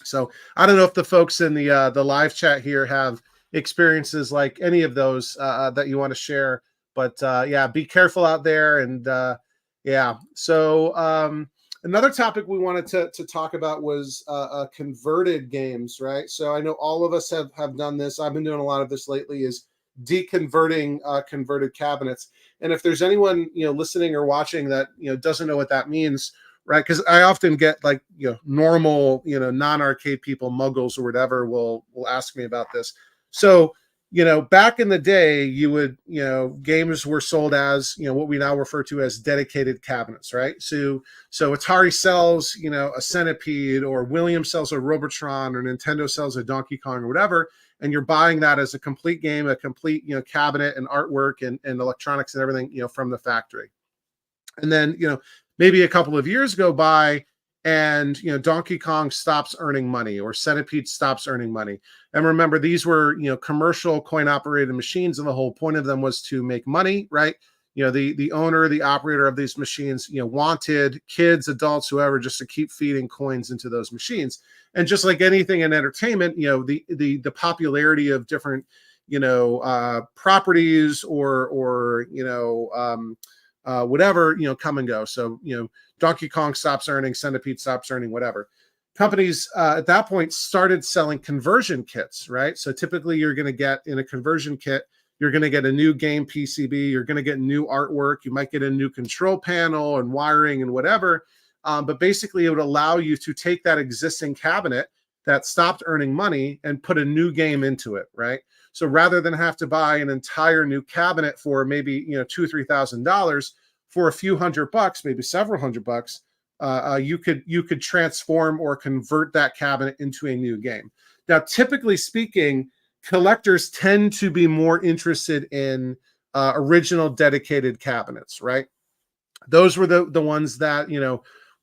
So I don't know if the folks in the live chat here have experiences like any of those that you want to share, but yeah, be careful out there. And yeah, so another topic we wanted to talk about was converted games, right? So I know all of us have done this. I've been doing a lot of this lately, is deconverting converted cabinets. And if there's anyone listening or watching that doesn't know what that means, right? Because I often get like normal non-arcade people, muggles or whatever, will ask me about this. So back in the day, you would, games were sold as, what we now refer to as dedicated cabinets, right? So Atari sells, a Centipede, or Williams sells a Robotron, or Nintendo sells a Donkey Kong or whatever, and you're buying that as a complete game, a complete, cabinet and artwork and electronics and everything, from the factory. And then, maybe a couple of years go by, and Donkey Kong stops earning money, or Centipede stops earning money. And remember, these were commercial coin operated machines, and the whole point of them was to make money, right? The owner, the operator of these machines wanted kids, adults, whoever, just to keep feeding coins into those machines. And just like anything in entertainment, the popularity of different properties or whatever, come and go. So Donkey Kong stops earning, Centipede stops earning, whatever. Companies at that point started selling conversion kits, right? So typically you're going to get in a conversion kit, You're going to get a new game PCB. You're going to get new artwork. You might get a new control panel and wiring and whatever. But basically, it would allow you to take that existing cabinet that stopped earning money and put a new game into it, right? So rather than have to buy an entire new cabinet for maybe $2,000 or $3,000, for a few $100, maybe several $100, you could transform or convert that cabinet into a new game. Now, typically speaking, collectors tend to be more interested in original dedicated cabinets, right? Those were the ones that,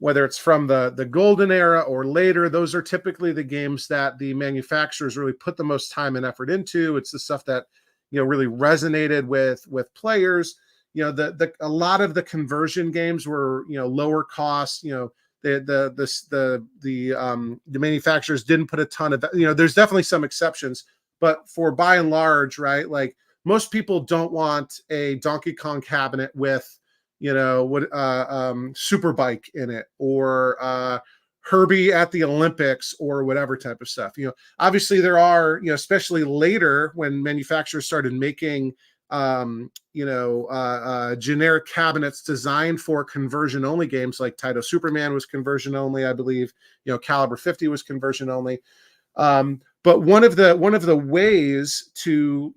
whether it's from the golden era or later, those are typically the games that the manufacturers really put the most time and effort into. It's the stuff that, really resonated with players. A lot of the conversion games were, lower cost. The manufacturers didn't put a ton of, there's definitely some exceptions, but for by and large, right? Like most people don't want a Donkey Kong cabinet with, Superbike in it, or Herbie at the Olympics, or whatever type of stuff. Obviously there are, especially later when manufacturers started making, generic cabinets designed for conversion only games, like Taito Superman was conversion only, I believe. Caliber 50 was conversion only. But one of the ways to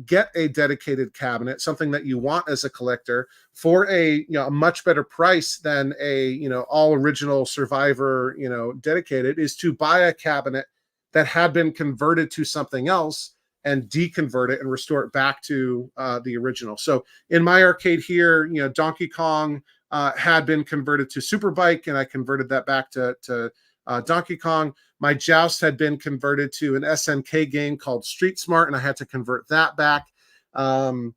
get a dedicated cabinet, something that you want as a collector, for a much better price than a all original Survivor dedicated, is to buy a cabinet that had been converted to something else and deconvert it and restore it back to the original. So in my arcade here, Donkey Kong had been converted to Superbike, and I converted that back to Donkey Kong. My Joust had been converted to an SNK game called Street Smart, and I had to convert that back. And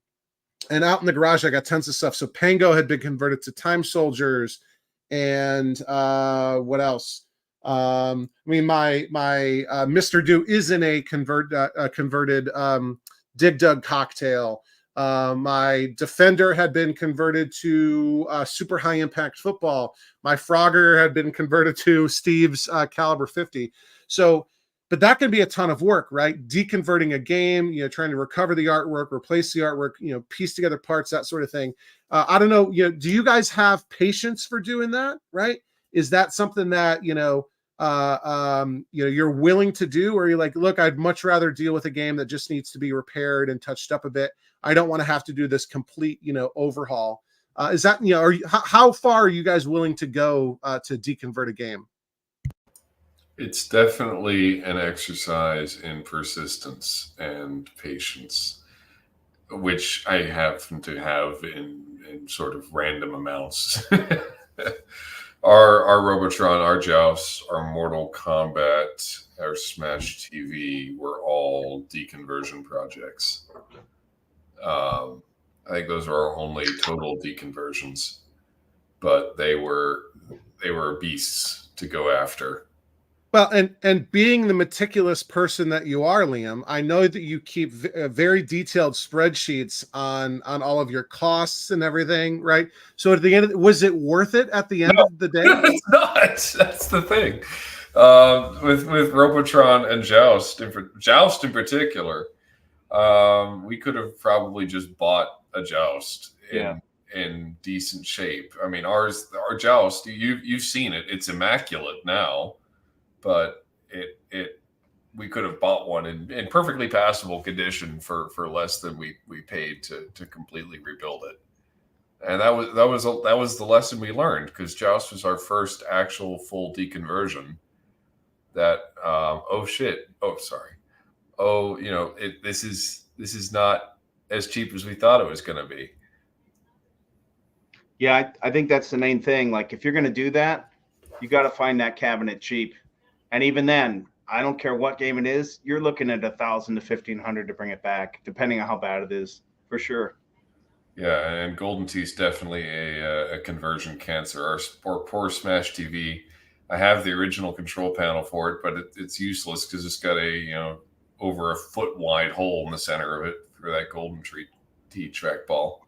out in the garage, I got tons of stuff. So Pango had been converted to Time Soldiers, and what else? My Mr. Do is in a converted Dig Dug Cocktail. My Defender had been converted to Super High Impact Football. My Frogger had been converted to Steve's Caliber 50. So, but that can be a ton of work, right? Deconverting a game, trying to recover the artwork, replace the artwork, piece together parts, that sort of thing. I don't know, do you guys have patience for doing that, right? Is that something that, you're willing to do, or you're like, look, I'd much rather deal with a game that just needs to be repaired and touched up a bit. I don't want to have to do this complete, overhaul. Is that, how far are you guys willing to go to deconvert a game? It's definitely an exercise in persistence and patience, which I happen to have in sort of random amounts. Our Robotron, our Joust, our Mortal Kombat, our Smash TV were all deconversion projects. I think those are our only total deconversions, but they were beasts to go after. Well, and being the meticulous person that you are, Liam, I know that you keep very detailed spreadsheets on all of your costs and everything, right? So at the end, was it worth it at the end of the day? It's not. That's the thing. With Robotron and Joust in particular, we could have probably just bought a Joust in decent shape. I mean, our Joust, you've seen it; it's immaculate now. But we could have bought one in perfectly passable condition for less than we paid to completely rebuild it. And that was the lesson we learned, because Joust was our first actual full deconversion. This is not as cheap as we thought it was going to be. Yeah, I think that's the main thing. Like, if you're going to do that, you got to find that cabinet cheap. And even then, I don't care what game it is, you're looking at $1,000 to $1,500 to bring it back, depending on how bad it is, for sure. Yeah, and Golden Tee's definitely a conversion cancer. Our poor Smash TV, I have the original control panel for it, but it's useless because it's got a over a foot wide hole in the center of it for that Golden Tee trackball.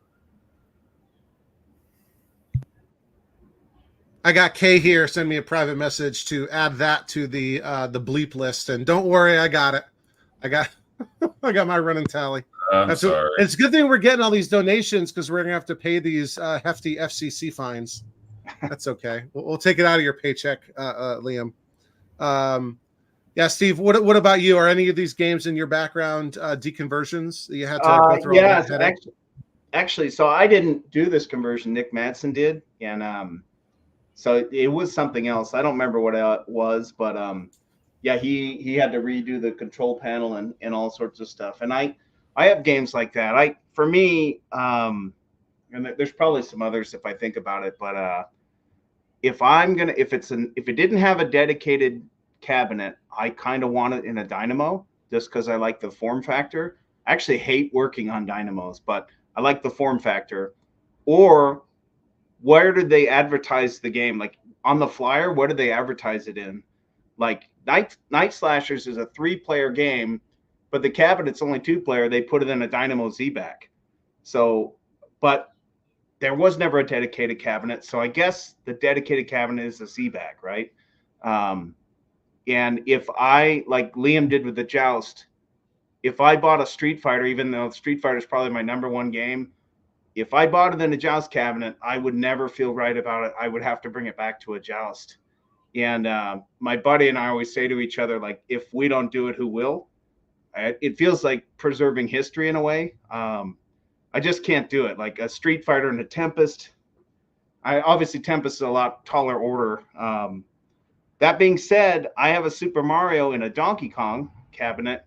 I got Kay here. Send me a private message to add that to the bleep list. And don't worry, I got it. I got my running tally. I'm sorry. It's a good thing we're getting all these donations because we're gonna have to pay these hefty FCC fines. That's okay. We'll take it out of your paycheck, Liam. Yeah, Steve. What about you? Are any of these games in your background deconversions that you had to go through? Yeah, all that headache? actually, so I didn't do this conversion. Nick Madsen did, and so it was something else. I don't remember what it was, but yeah, he had to redo the control panel and all sorts of stuff. And I have games like that. For me, and there's probably some others if I think about it, but if it didn't have a dedicated cabinet, I kind of want it in a dynamo just because I like the form factor. I actually hate working on dynamos, but I like the form factor. Or where did they advertise the game? Like on the flyer, what did they advertise it in? Like Night Slashers is a 3-player game, but the cabinet's only 2-player. They put it in a Dynamo Z-back. So, but there was never a dedicated cabinet. So I guess the dedicated cabinet is the Z-back, right? And if I, like Liam did with the Joust, if I bought a Street Fighter, even though Street Fighter is probably my #1 game, if I bought it in a Joust cabinet, I would never feel right about it. I would have to bring it back to a Joust. And my buddy and I always say to each other, like, if we don't do it, who will? It feels like preserving history in a way. I just can't do it. Like a Street Fighter and a Tempest. Obviously Tempest is a lot taller order. That being said, I have a Super Mario in a Donkey Kong cabinet,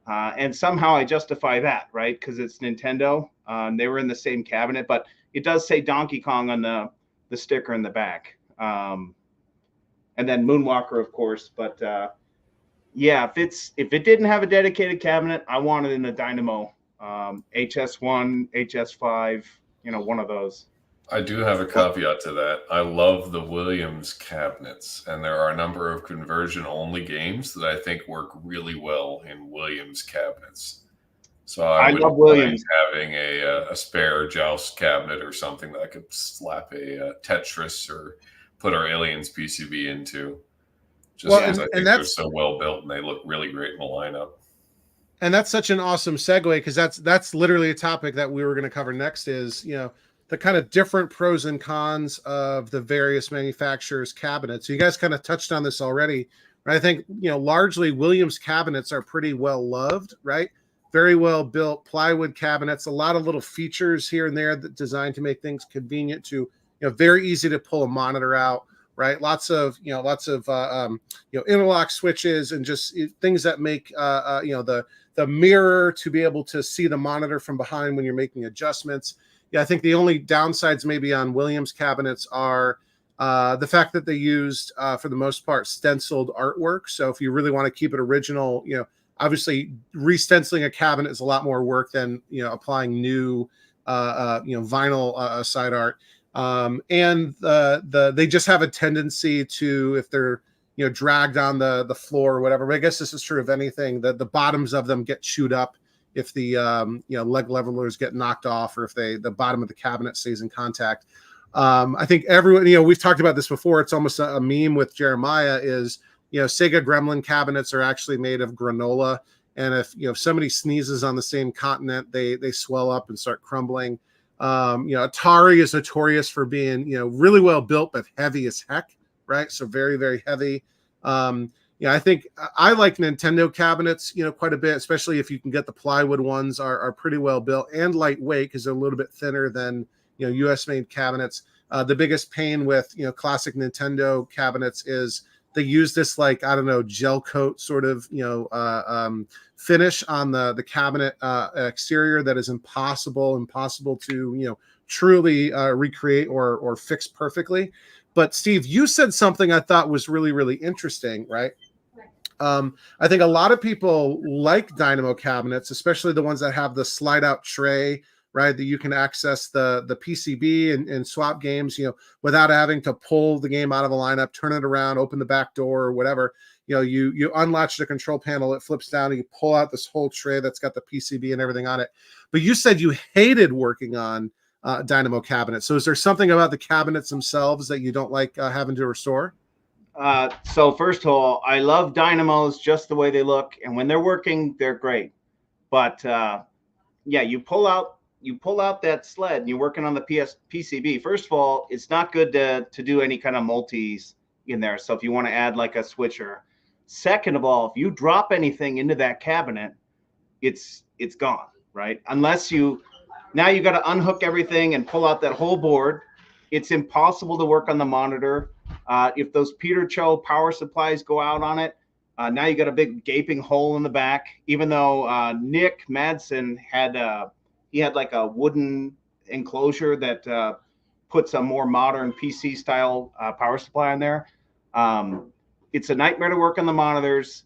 and somehow I justify that, right? Because it's Nintendo. They were in the same cabinet, but it does say Donkey Kong on the sticker in the back. And then Moonwalker, of course. But yeah, if it didn't have a dedicated cabinet, I want it in a Dynamo, HS1, HS5, one of those. I do have a caveat to that. I love the Williams cabinets, and there are a number of conversion-only games that I think work really well in Williams cabinets. So I love Williams having a spare Joust cabinet or something that I could slap a Tetris or put our Aliens PCB into. Just because I think they're so well built and they look really great in the lineup. And that's such an awesome segue because that's literally a topic that we were going to cover next is, the kind of different pros and cons of the various manufacturers' cabinets. So you guys kind of touched on this already, right? I think, largely Williams cabinets are pretty well loved, right? Very well built plywood cabinets, a lot of little features here and there that designed to make things convenient to, very easy to pull a monitor out, right? Lots of interlock switches and just things that make, the mirror to be able to see the monitor from behind when you're making adjustments. Yeah, I think the only downsides maybe on Williams cabinets are the fact that they used, for the most part, stenciled artwork. So if you really want to keep it original, obviously re-stenciling a cabinet is a lot more work than, applying new, vinyl side art. And they just have a tendency to, if they're, dragged on the floor or whatever, but I guess this is true of anything, that the bottoms of them get chewed up if the leg levelers get knocked off or if the bottom of the cabinet stays in contact. I think everyone, we've talked about this before. It's almost a meme with Jeremiah is, Sega Gremlin cabinets are actually made of granola. And if somebody sneezes on the same continent, they swell up and start crumbling. Atari is notorious for being, really well built, but heavy as heck, right? So very, very heavy. I think I like Nintendo cabinets, quite a bit, especially if you can get the plywood ones are pretty well built and lightweight because they're a little bit thinner than, US made cabinets. The biggest pain with, classic Nintendo cabinets is they use this gel coat sort of, finish on the cabinet exterior that is impossible to, truly recreate or fix perfectly. But Steve, you said something I thought was really, really interesting, right? I think a lot of people like Dynamo cabinets, especially the ones that have the slide out tray, right? That you can access the PCB and swap games, without having to pull the game out of a lineup, turn it around, open the back door or whatever. You unlatch the control panel, it flips down, and you pull out this whole tray that's got the PCB and everything on it. But you said you hated working on Dynamo cabinets. So is there something about the cabinets themselves that you don't like having to restore? So first of all, I love Dynamos just the way they look. And when they're working, they're great. But yeah, you pull out that sled and you're working on the PCB. First of all, it's not good to do any kind of multis in there. So if you want to add like a switcher. Second of all, if you drop anything into that cabinet, it's gone, right? Unless now you got to unhook everything and pull out that whole board. It's impossible to work on the monitor. If those Peter Cho power supplies go out on it, now you got a big gaping hole in the back. Even though Nick Madsen had like a wooden enclosure that puts a more modern PC style power supply in there. It's a nightmare to work on the monitors.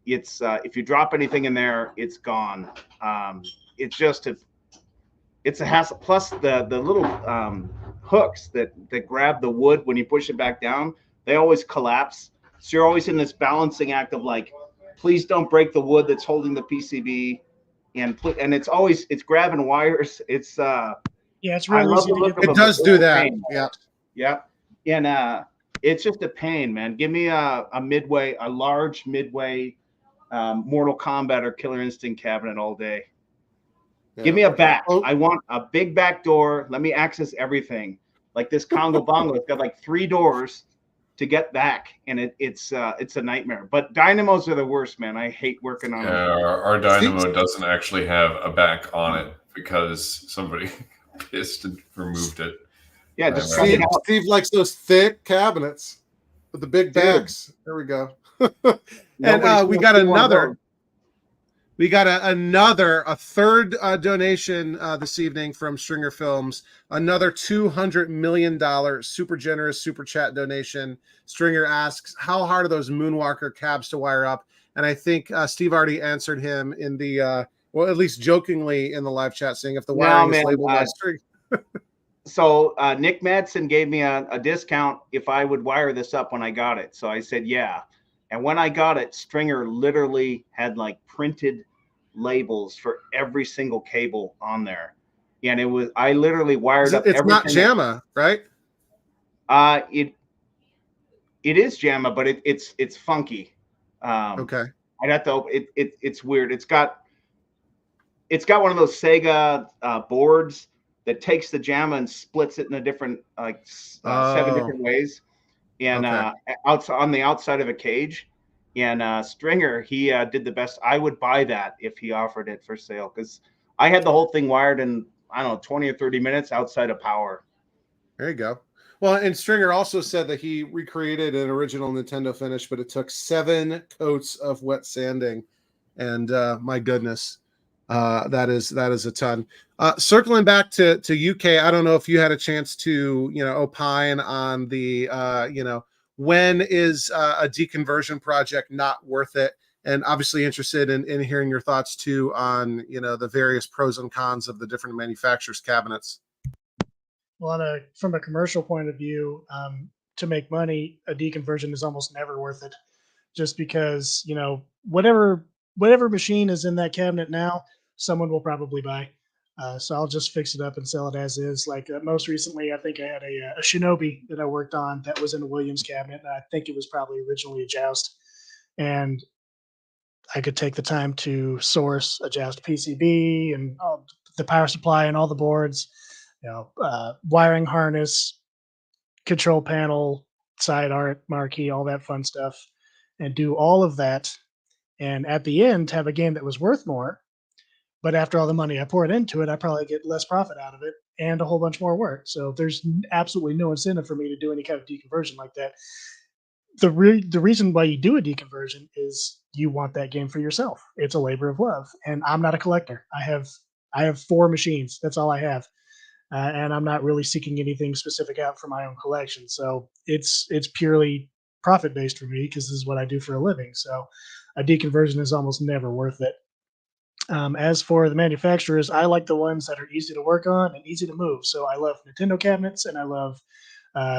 It's if you drop anything in there, it's gone. It's just it's a hassle. Plus the little hooks that grab the wood when you push it back down, they always collapse. So you're always in this balancing act of like, please don't break the wood that's holding the PCB, and it's grabbing wires. It's yeah, it's really easy to get. It does do that. Yeah. And it's just a pain, man. Give me a large midway Mortal Kombat or Killer Instinct cabinet all day. Yeah. Give me a back. I want a big back door. Let me access everything. Like this Congo Bongo, it's got like 3 doors to get back, and it's a nightmare. But dynamos are the worst, man. I hate working on them. Our dynamo doesn't actually have a back on it because somebody pissed and removed it. Yeah, just Steve likes those thick cabinets with the big backs. There we go. And we got another. We got a third donation this evening from Stringer Films. Another $200 million super generous super chat donation. Stringer asks, how hard are those Moonwalker cabs to wire up? And I think Steve already answered him in the, well, at least jokingly in the live chat, saying if the wiring is labeled as Stringer. So Nick Madsen gave me a discount if I would wire this up when I got it. So I said, yeah. And when I got it, Stringer literally had like printed labels for every single cable on there. And I literally wired up everything. It's not JAMA, right? It is JAMA, but it's funky. Okay. I'd have to it's weird. It's got one of those Sega boards that takes the JAMA and splits it in a different 7 different ways. And on the outside of a cage. And Stringer, he did the best. I would buy that if he offered it for sale, because I had the whole thing wired in, I don't know, 20 or 30 minutes outside of power. There you go. Well, and Stringer also said that he recreated an original Nintendo finish, but it took 7 coats of wet sanding. And my goodness, that is a ton. Circling back to UK, I don't know if you had a chance to, opine on the, when is a deconversion project not worth it? And obviously interested in hearing your thoughts too on, the various pros and cons of the different manufacturers' cabinets. Well, from a commercial point of view, to make money, a deconversion is almost never worth it, just because, whatever machine is in that cabinet now, someone will probably buy. So I'll just fix it up and sell it as is. Like most recently, I think I had a Shinobi that I worked on that was in a Williams cabinet. And I think it was probably originally a Joust. And I could take the time to source a Joust PCB and the power supply and all the boards, wiring harness, control panel, side art, marquee, all that fun stuff, and do all of that. And at the end, have a game that was worth more. But after all the money I poured into it, I probably get less profit out of it and a whole bunch more work. So there's absolutely no incentive for me to do any kind of deconversion like that. The reason why you do a deconversion is you want that game for yourself. It's a labor of love, and I'm not a collector. I have 4 machines. That's all I have, and I'm not really seeking anything specific out for my own collection. So it's purely profit based for me because this is what I do for a living. So a deconversion is almost never worth it. As for the manufacturers, I like the ones that are easy to work on and easy to move. So I love Nintendo cabinets and I love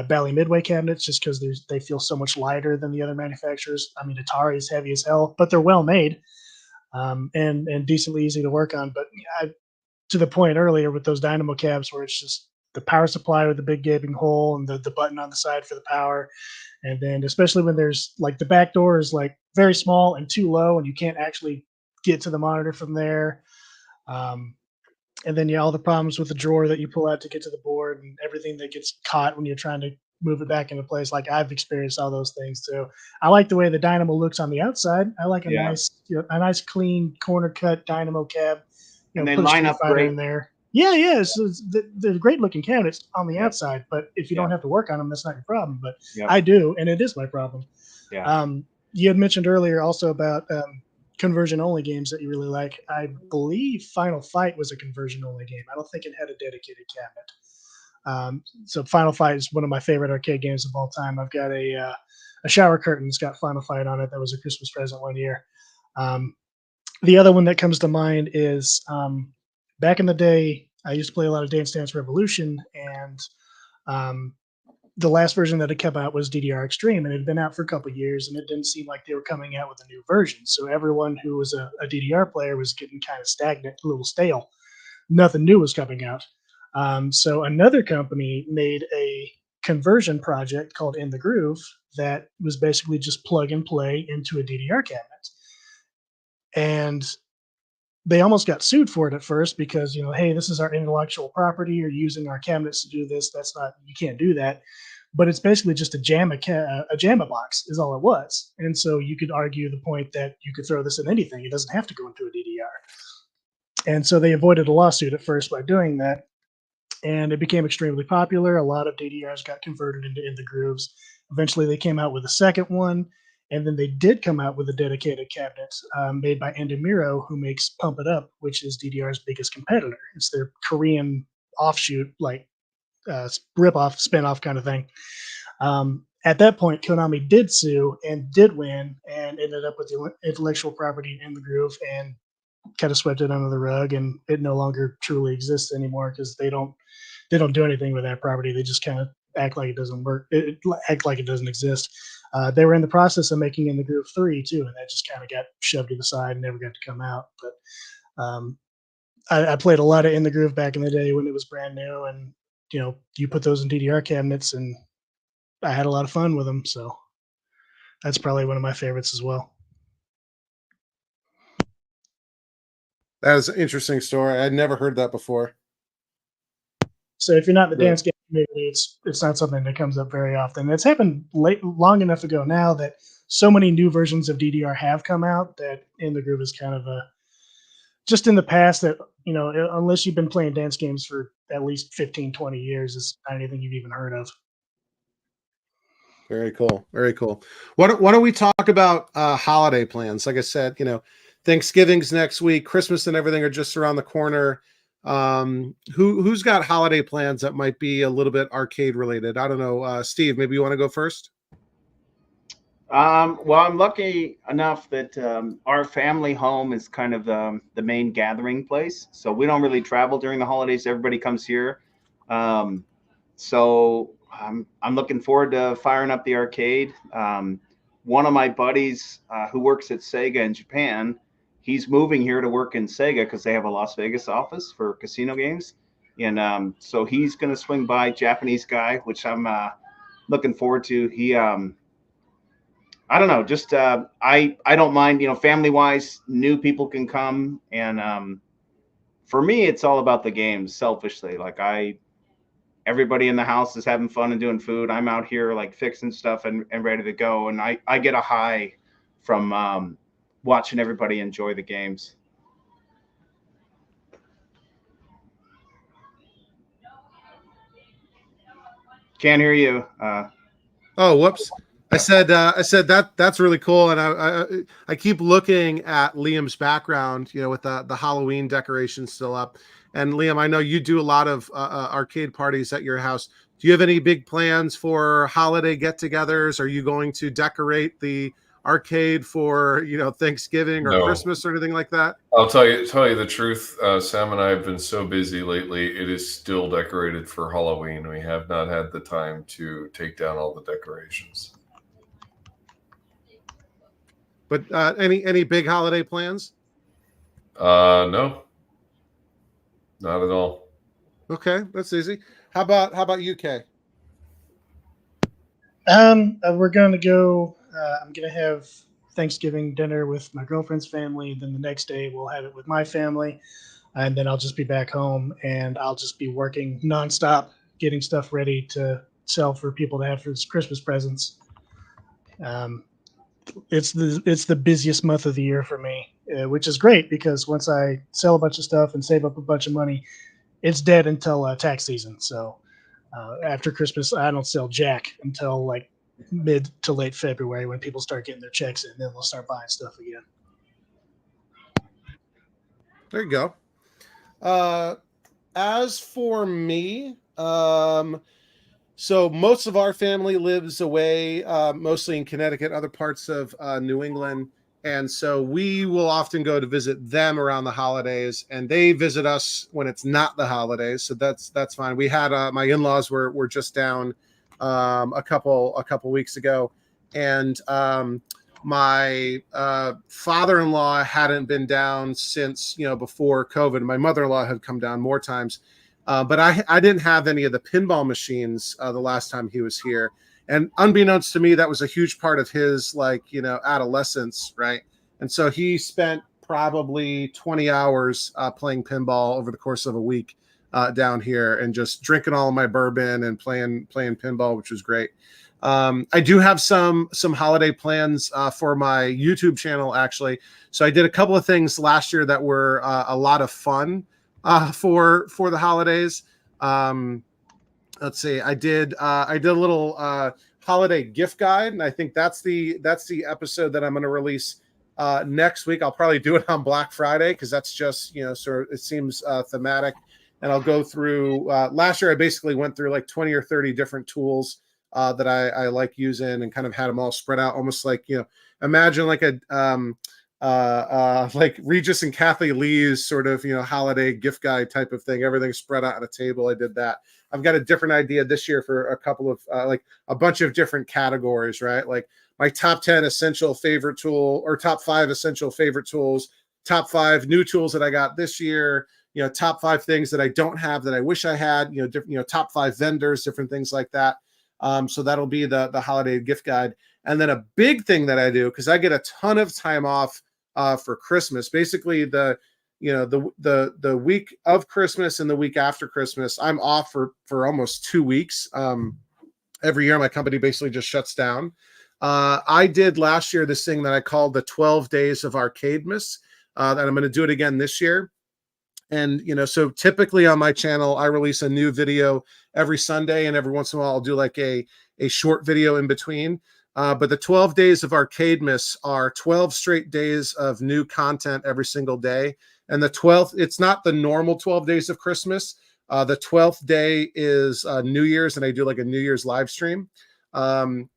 Bally Midway cabinets just because they feel so much lighter than the other manufacturers. I mean, Atari is heavy as hell, but they're well made and decently easy to work on. But to the point earlier with those Dynamo cabs where it's just the power supply with the big gaping hole and the button on the side for the power. And then especially when there's like the back door is like very small and too low and you can't actually get to the monitor from there. And then all the problems with the drawer that you pull out to get to the board and everything that gets caught when you're trying to move it back into place. Like I've experienced all those things too. I like the way the dynamo looks on the outside. I like a nice clean corner cut dynamo cab. And they put a line Street up Fighter great. in there. Yeah. So they're great looking cabinets on the Yeah. outside, but if you Yeah. don't have to work on them, that's not your problem. But Yep. I do, and it is my problem. Yeah. You had mentioned earlier also about conversion only games that you really like. I believe Final Fight was a conversion only game. I don't think it had a dedicated cabinet. So Final Fight is one of my favorite arcade games of all time. I've got a shower curtain that's got Final Fight on it. That was a Christmas present one year. The other one that comes to mind is back in the day, I used to play a lot of Dance Dance Revolution, and the last version that had come out was DDR Extreme, and it had been out for a couple of years, and it didn't seem like they were coming out with a new version. So everyone who was a DDR player was getting kind of stagnant, a little stale. Nothing new was coming out. So another company made a conversion project called In the Groove that was basically just plug and play into a DDR cabinet. And they almost got sued for it at first because, hey, this is our intellectual property. You're using our cabinets to do this. You can't do that. But it's basically just a JAMA box is all it was. And so you could argue the point that you could throw this in anything. It doesn't have to go into a DDR. And so they avoided a lawsuit at first by doing that. And it became extremely popular. A lot of DDRs got converted into In the Grooves. Eventually they came out with a second one. And then they did come out with a dedicated cabinet made by Endemiro, who makes Pump It Up, which is DDR's biggest competitor. It's their Korean offshoot, like rip-off, spin-off kind of thing. At that point, Konami did sue and did win and ended up with the intellectual property In the Groove and kind of swept it under the rug, and it no longer truly exists anymore because they don't do anything with that property. They just kind of act like it doesn't work, act like it doesn't exist. They were in the process of making In the Groove 3 too, and that just kind of got shoved to the side and never got to come out. But I played a lot of In the Groove back in the day when it was brand new, and you put those in DDR cabinets, and I had a lot of fun with them. So that's probably one of my favorites as well. That is an interesting story. I'd never heard that before. So if you're not in the dance game community, it's not something that comes up very often. It's happened long enough ago now that so many new versions of DDR have come out that In the Groove is kind of just in the past that, unless you've been playing dance games for at least 15, 20 years, it's not anything you've even heard of. Very cool. Very cool. Why don't we talk about holiday plans? Like I said, Thanksgiving's next week, Christmas and everything are just around the corner. Who's got holiday plans that might be a little bit arcade related? I don't know. Steve, maybe you want to go first? Well, I'm lucky enough that our family home is kind of the main gathering place. So we don't really travel during the holidays. Everybody comes here. So I'm looking forward to firing up the arcade. One of my buddies who works at Sega in Japan, he's moving here to work in Sega because they have a Las Vegas office for casino games. And so he's going to swing by, Japanese guy, which I'm looking forward to. He, I don't know, just I don't mind, family wise, new people can come. And for me, it's all about the games, selfishly. Like everybody in the house is having fun and doing food. I'm out here like fixing stuff and ready to go. And I get a high from watching everybody enjoy the games. Can't hear you. Oh, whoops. I said that's really cool. And I keep looking at Liam's background, with the Halloween decorations still up. And Liam, I know you do a lot of arcade parties at your house. Do you have any big plans for holiday get-togethers? Are you going to decorate the arcade for Thanksgiving or Christmas or anything like that? I'll tell you the truth. Sam and I have been so busy lately. It is still decorated for Halloween. We have not had the time to take down all the decorations. But any big holiday plans? No, not at all. Okay, that's easy. How about you, Kay? We're going to go. I'm going to have Thanksgiving dinner with my girlfriend's family. Then the next day we'll have it with my family. and then I'll just be back home, and I'll just be working nonstop, getting stuff ready to sell for people to have for Christmas presents. It's the busiest month of the year for me, which is great because once I sell a bunch of stuff and save up a bunch of money, it's dead until tax season. So after Christmas, I don't sell jack until like mid to late February when people start getting their checks in. Then they'll start buying stuff again. There you go. As for me, so most of our family lives away, mostly in Connecticut, other parts of New England. And so we will often go to visit them around the holidays, and they visit us when it's not the holidays. So that's fine. We had my in-laws were just down a couple weeks ago, and my father-in-law hadn't been down since before COVID. My mother-in-law had come down more times. But I didn't have any of the pinball machines the last time he was here. And unbeknownst to me, that was a huge part of his adolescence, right? And so he spent probably 20 hours playing pinball over the course of a week down here, and just drinking all of my bourbon and playing pinball, which was great. I do have some holiday plans for my YouTube channel, actually. So I did a couple of things last year that were a lot of fun for the holidays. Let's see. I did a little holiday gift guide, and I think that's the episode that I'm going to release next week. I'll probably do it on Black Friday because that's just sort of, it seems thematic. And I'll go through. Last year, I basically went through like 20 or 30 different tools that I like using, and kind of had them all spread out, almost like imagine like a like Regis and Kathy Lee's sort of holiday gift guide type of thing. Everything's spread out on a table. I did that. I've got a different idea this year for a couple of like a bunch of different categories, right? Like my top 10 essential favorite tool, or top 5 essential favorite tools, top 5 new tools that I got this year, top 5 things that I don't have that I wish I had, top 5 vendors, different things like that. So that'll be the holiday gift guide. And then a big thing that I do, because I get a ton of time off for Christmas, basically the week of Christmas and the week after Christmas, I'm off for almost 2 weeks. Every year my company basically just shuts down. I did last year this thing that I called the 12 days of Arcademas, that I'm going to do it again this year. And, so typically on my channel, I release a new video every Sunday, and every once in a while I'll do like a short video in between. But the 12 days of Arcademas are 12 straight days of new content every single day. And the 12th, it's not the normal 12 days of Christmas. The 12th day is New Year's, and I do like a New Year's live stream.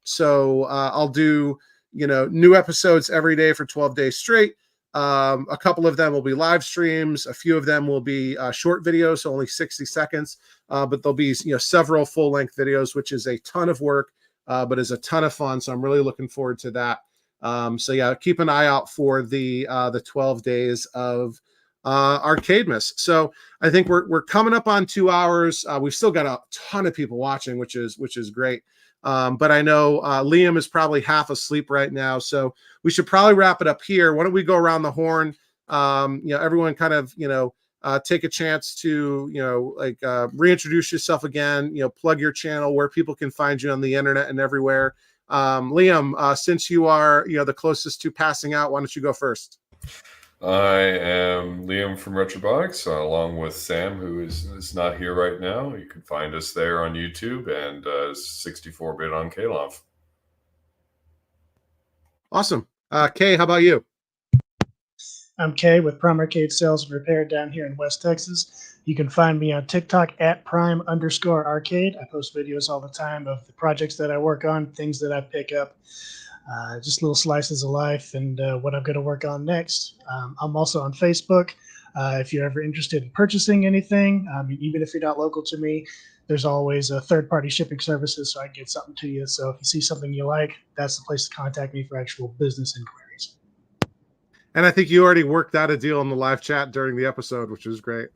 So I'll do, new episodes every day for 12 days straight. A couple of them will be live streams. A few of them will be short videos, so only 60 seconds. But there'll be several full-length videos, which is a ton of work, but is a ton of fun. So I'm really looking forward to that. So yeah, keep an eye out for the 12 days of Arcademas. So I think we're coming up on 2 hours. We've still got a ton of people watching, which is great. But I know Liam is probably half asleep right now, so we should probably wrap it up here. Why don't we go around the horn? Everyone kind of take a chance to reintroduce yourself again. Plug your channel, where people can find you on the internet and everywhere. Liam, since you are the closest to passing out, why don't you go first? I am Liam from Retrobotics, along with Sam, who is not here right now. You can find us there on YouTube, and 64-bit on KLOV. Awesome. Kay, how about you? I'm Kay with Prime Arcade Sales and Repair down here in West Texas. You can find me on TikTok at Prime_Arcade. I post videos all the time of the projects that I work on, things that I pick up. Just little slices of life and what I'm going to work on next. I'm also on Facebook. If you're ever interested in purchasing anything, even if you're not local to me, there's always a third-party shipping services, so I can get something to you. So if you see something you like, that's the place to contact me for actual business inquiries. And I think you already worked out a deal in the live chat during the episode, which is great.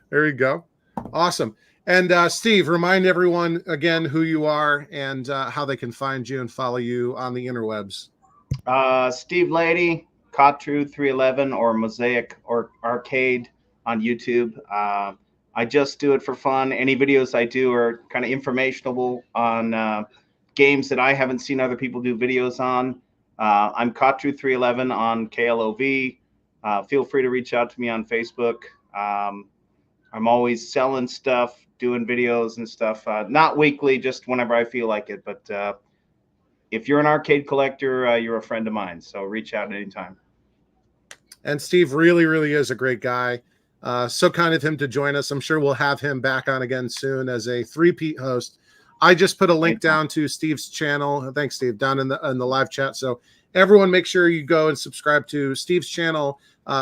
There you go. Awesome. And Steve, remind everyone again who you are and how they can find you and follow you on the interwebs. Steve Laity, Kotru311 or Mosaic or Arcade on YouTube. I just do it for fun. Any videos I do are kind of informational on games that I haven't seen other people do videos on. I'm Kotru311 on KLOV. Feel free to reach out to me on Facebook. I'm always selling stuff, doing videos and stuff. Not weekly, just whenever I feel like it. But if you're an arcade collector, you're a friend of mine. So reach out anytime. And Steve really, really is a great guy. So kind of him to join us. I'm sure we'll have him back on again soon as a three-peat host. I just put a link down to Steve's channel. Thanks, Steve, down in the live chat. So everyone, make sure you go and subscribe to Steve's channel.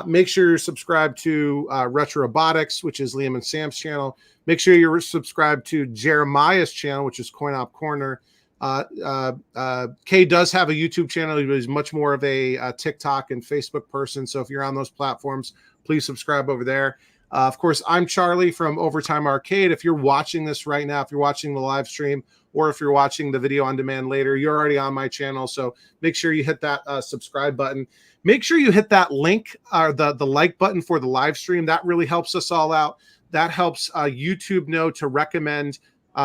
Make sure you're subscribed to Retro Robotics, which is Liam and Sam's channel. Make sure you're subscribed to Jeremiah's channel, which is Coin Op Corner. Kay does have a YouTube channel. He's much more of a TikTok and Facebook person. So if you're on those platforms, please subscribe over there. Of course, I'm Charlie from Overtime Arcade. If you're watching this right now, if you're watching the live stream, or if you're watching the video on demand later, you're already on my channel. So make sure you hit that subscribe button. Make sure you hit that link or the like button for the live stream. That really helps us all out. That helps YouTube know to recommend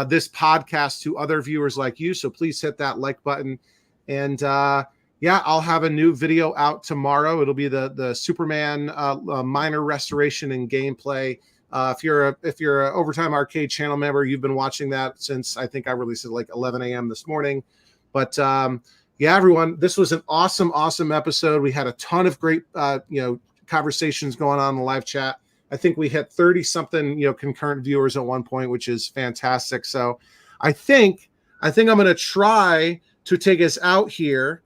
this podcast to other viewers like you. So please hit that like button. And yeah, I'll have a new video out tomorrow. It'll be the Superman minor restoration and gameplay. If you're a Overtime Arcade channel member, you've been watching that since I think I released it like 11 a.m. this morning. But yeah, everyone, this was an awesome episode. We had a ton of great conversations going on in the live chat. I think we hit 30 something concurrent viewers at one point, which is fantastic. So I think I'm going to try to take us out here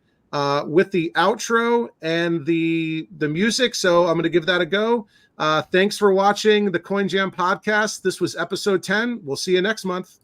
with the outro and the music. So I'm going to give that a go. Thanks for watching the Coin Jam podcast. This was episode 10. We'll see you next month.